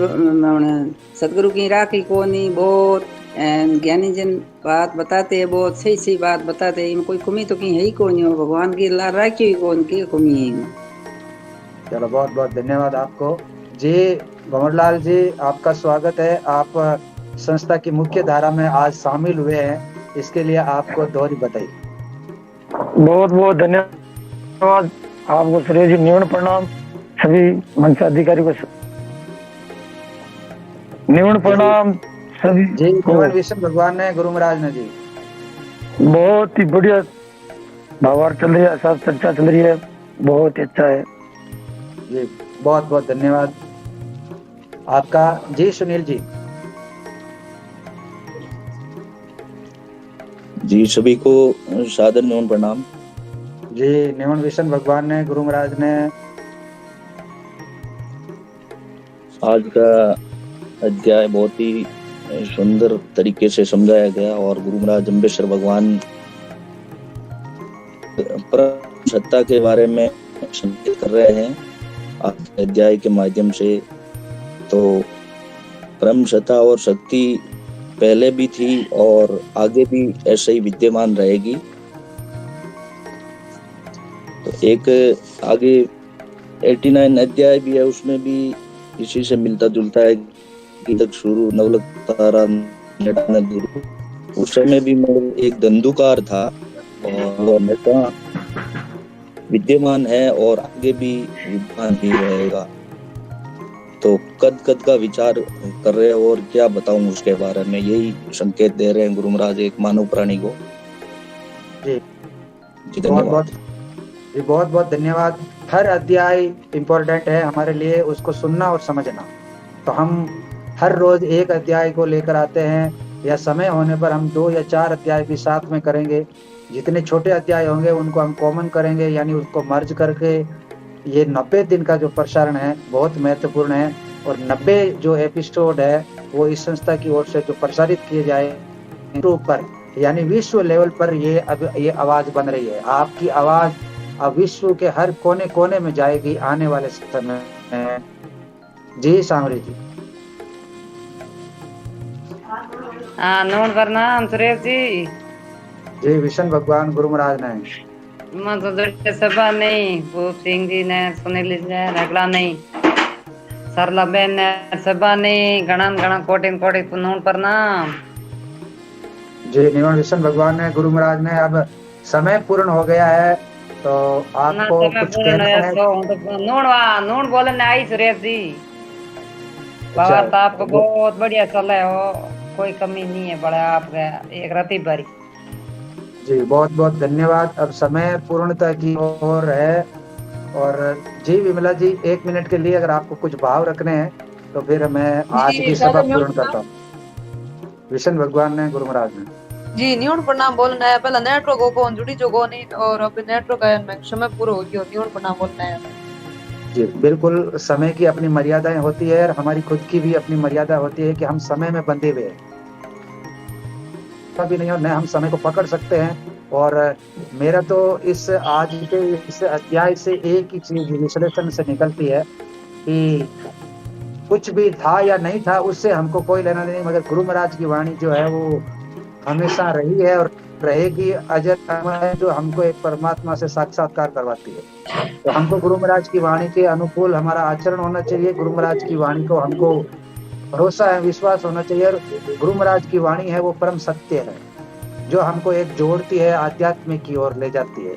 सदगुरु की राखी को नहीं, बहुत ज्ञानी जन बात बताते हैं, बहुत सही सही बात बताते हैं। इनमें कोई कमी तो कहीं है ही कौन है, भगवान की ला राखी हुई कौन की कमी है। चलो बहुत बहुत धन्यवाद आपको। जी भंवरलाल जी आपका स्वागत है। आप संस्था की मुख्य धारा में आज शामिल हुए हैं, इसके लिए आपको दोहरी बधाई। बहुत बहुत धन्यवाद आपको सुरेश जी, निमन प्रणाम। सभी मंच अधिकारी को निमन प्रणाम सभी जी। निमन विष्णु भगवान ने, गुरु महाराज ने जी। बहुत ही बढ़िया भावार्थ चल रही है, सब चर्चा चल रही है, बहुत अच्छा है जी। बहुत बहुत धन्यवाद। आपका। जी सुनील जी। जी सभी को सादर नमन प्रणाम। जी निमन विष्णु भगवान ने, गुरु महाराज ने। आज का अध्याय बहुत ही सुंदर तरीके से समझाया गया और गुरु महाराज अम्बेश्वर भगवान परम सत्ता के बारे में संकेत कर रहे हैं आज के अध्याय के माध्यम से। तो परम सत्ता और शक्ति पहले भी थी और आगे भी ऐसे ही विद्यमान रहेगी। तो एक आगे 89 अध्याय भी है, उसमें भी इसी से मिलता जुलता है कि तक शुरू नवलक तारा गुरु। उस समय भी मैं एक धंधुकार था और वो हमेशा विद्यमान है और आगे भी विद्यमान ही रहेगा। तो कद कद का विचार कर रहे हैं और क्या बताऊं उसके बारे में, यही संकेत दे रहे हैं गुरु महाराज एक मानव प्राणी को। जी धन्यवाद। बहुत बहुत धन्यवाद। हर अध्याय इम्पोर्टेंट है हमारे लिए, उसको सुनना और समझना। तो हम हर रोज एक अध्याय को लेकर आते हैं, या समय होने पर हम 2 या 4 अध्याय भी साथ में करेंगे। जितने छोटे अध्याय होंगे उनको हम कॉमन करेंगे, यानी उसको मर्ज करके। ये 90 दिन का जो प्रसारण है बहुत महत्वपूर्ण है, और 90 जो एपिसोड है वो इस संस्था की ओर से जो प्रसारित किए जाए पर, यानी विश्व लेवल पर ये आवाज बन रही है। आपकी आवाज अब विश्व के हर कोने कोने में जाएगी आने वाले समय में। जी सामरी जी। नमन प्रणाम सुरेश जी। जी विष्णु भगवान गुरु महाराज ने सभा नहीं, भूप सिंह जी ने, सुनील जी ने, रगड़ा नहीं, सरला बहन ने सभा नहीं, गणा कोटि कोटि नमन प्रणाम। जी निमन विष्णु भगवान ने, गुरु महाराज ने। अब समय पूर्ण हो गया है तो आपको कुछ कहना है? नून बोलने आई सुरेश जी। बाबा तो आपको बहुत बढ़िया चला है, हो कोई कमी नहीं है, बड़ा आपका एक रति भरी। जी बहुत बहुत धन्यवाद। अब समय पूर्णता की ओर है। और जी विमला जी 1 मिनट के लिए अगर आपको कुछ भाव रखने हैं तो फिर मैं आज की सभा पूर्ण करता हूँ। विष्णु भगवान ने, गुरु महाराज ने। जी न्यून प्रणाम बोलना है। पहला नेटवर्क को जुड़ी जो को नहीं, और अब नेटवर्क आया में समय पूरा हो गया, न्यून प्रणाम बोलना है। जी बिल्कुल, समय की अपनी मर्यादाएं होती है और हमारी खुद की भी अपनी मर्यादा होती है कि हम समय में बंधे हुए हैं कभी नहीं, और न हम समय को पकड़ सकते हैं। और मेरा तो इस आज के इस अध्याय से एक ही चीज विश्लेषण से निकलती है कि कुछ भी था या नहीं था उससे हमको कोई लेना नहीं, मगर गुरु महाराज की वाणी जो है वो हमेशा रही है और रहेगी, अजर अमर है, जो हमको एक परमात्मा से साक्षात्कार करवाती है। तो हमको गुरु महाराज की वाणी के अनुकूल हमारा आचरण होना चाहिए। गुरु महाराज की वाणी को हमको भरोसा है, विश्वास होना चाहिए। और गुरु महाराज की वाणी है वो परम सत्य है, जो हमको एक जोड़ती है, आध्यात्म की ओर ले जाती है।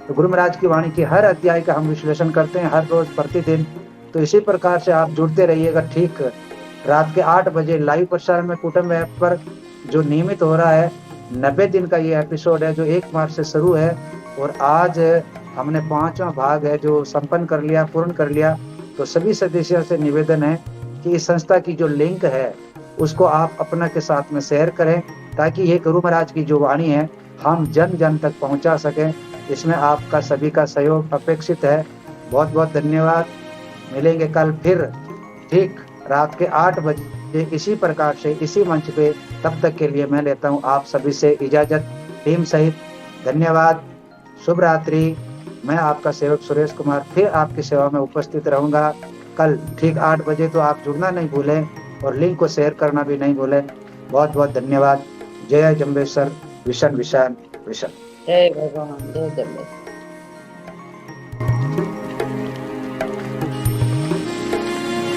तो गुरु महाराज की वाणी के हर अध्याय का हम विश्लेषण करते हैं हर रोज प्रतिदिन। तो इसी प्रकार से आप जुड़ते रहिएगा। ठीक रात के 8 बजे लाइव प्रसारण में कुटुंब ऐप पर जो नियमित हो रहा है, 90 दिन का ये एपिसोड है जो 1 मार्च से शुरू है। और आज हमने 5वां भाग है जो संपन्न कर लिया, पूर्ण कर लिया। तो सभी सदस्यों से निवेदन है कि इस संस्था की जो लिंक है उसको आप अपना के साथ में शेयर करें, ताकि ये गुरु महाराज की जो वाणी है हम जन जन तक पहुंचा सकें। इसमें आपका सभी का सहयोग अपेक्षित है। बहुत बहुत धन्यवाद। मिलेंगे कल फिर ठीक रात के 8 बजे इसी प्रकार से इसी मंच पे। तब तक के लिए मैं लेता हूं आप सभी से इजाजत, टीम सहित। धन्यवाद, शुभ रात्रि। मैं आपका सेवक सुरेश कुमार फिर आपकी सेवा में उपस्थित रहूंगा कल ठीक 8 बजे। तो आप जुड़ना नहीं भूलें और लिंक को शेयर करना भी नहीं भूलें। बहुत बहुत धन्यवाद। जय जम्बेश्वर, विशन विशान विशन। जय भगवान, जय जम्बेश्वर।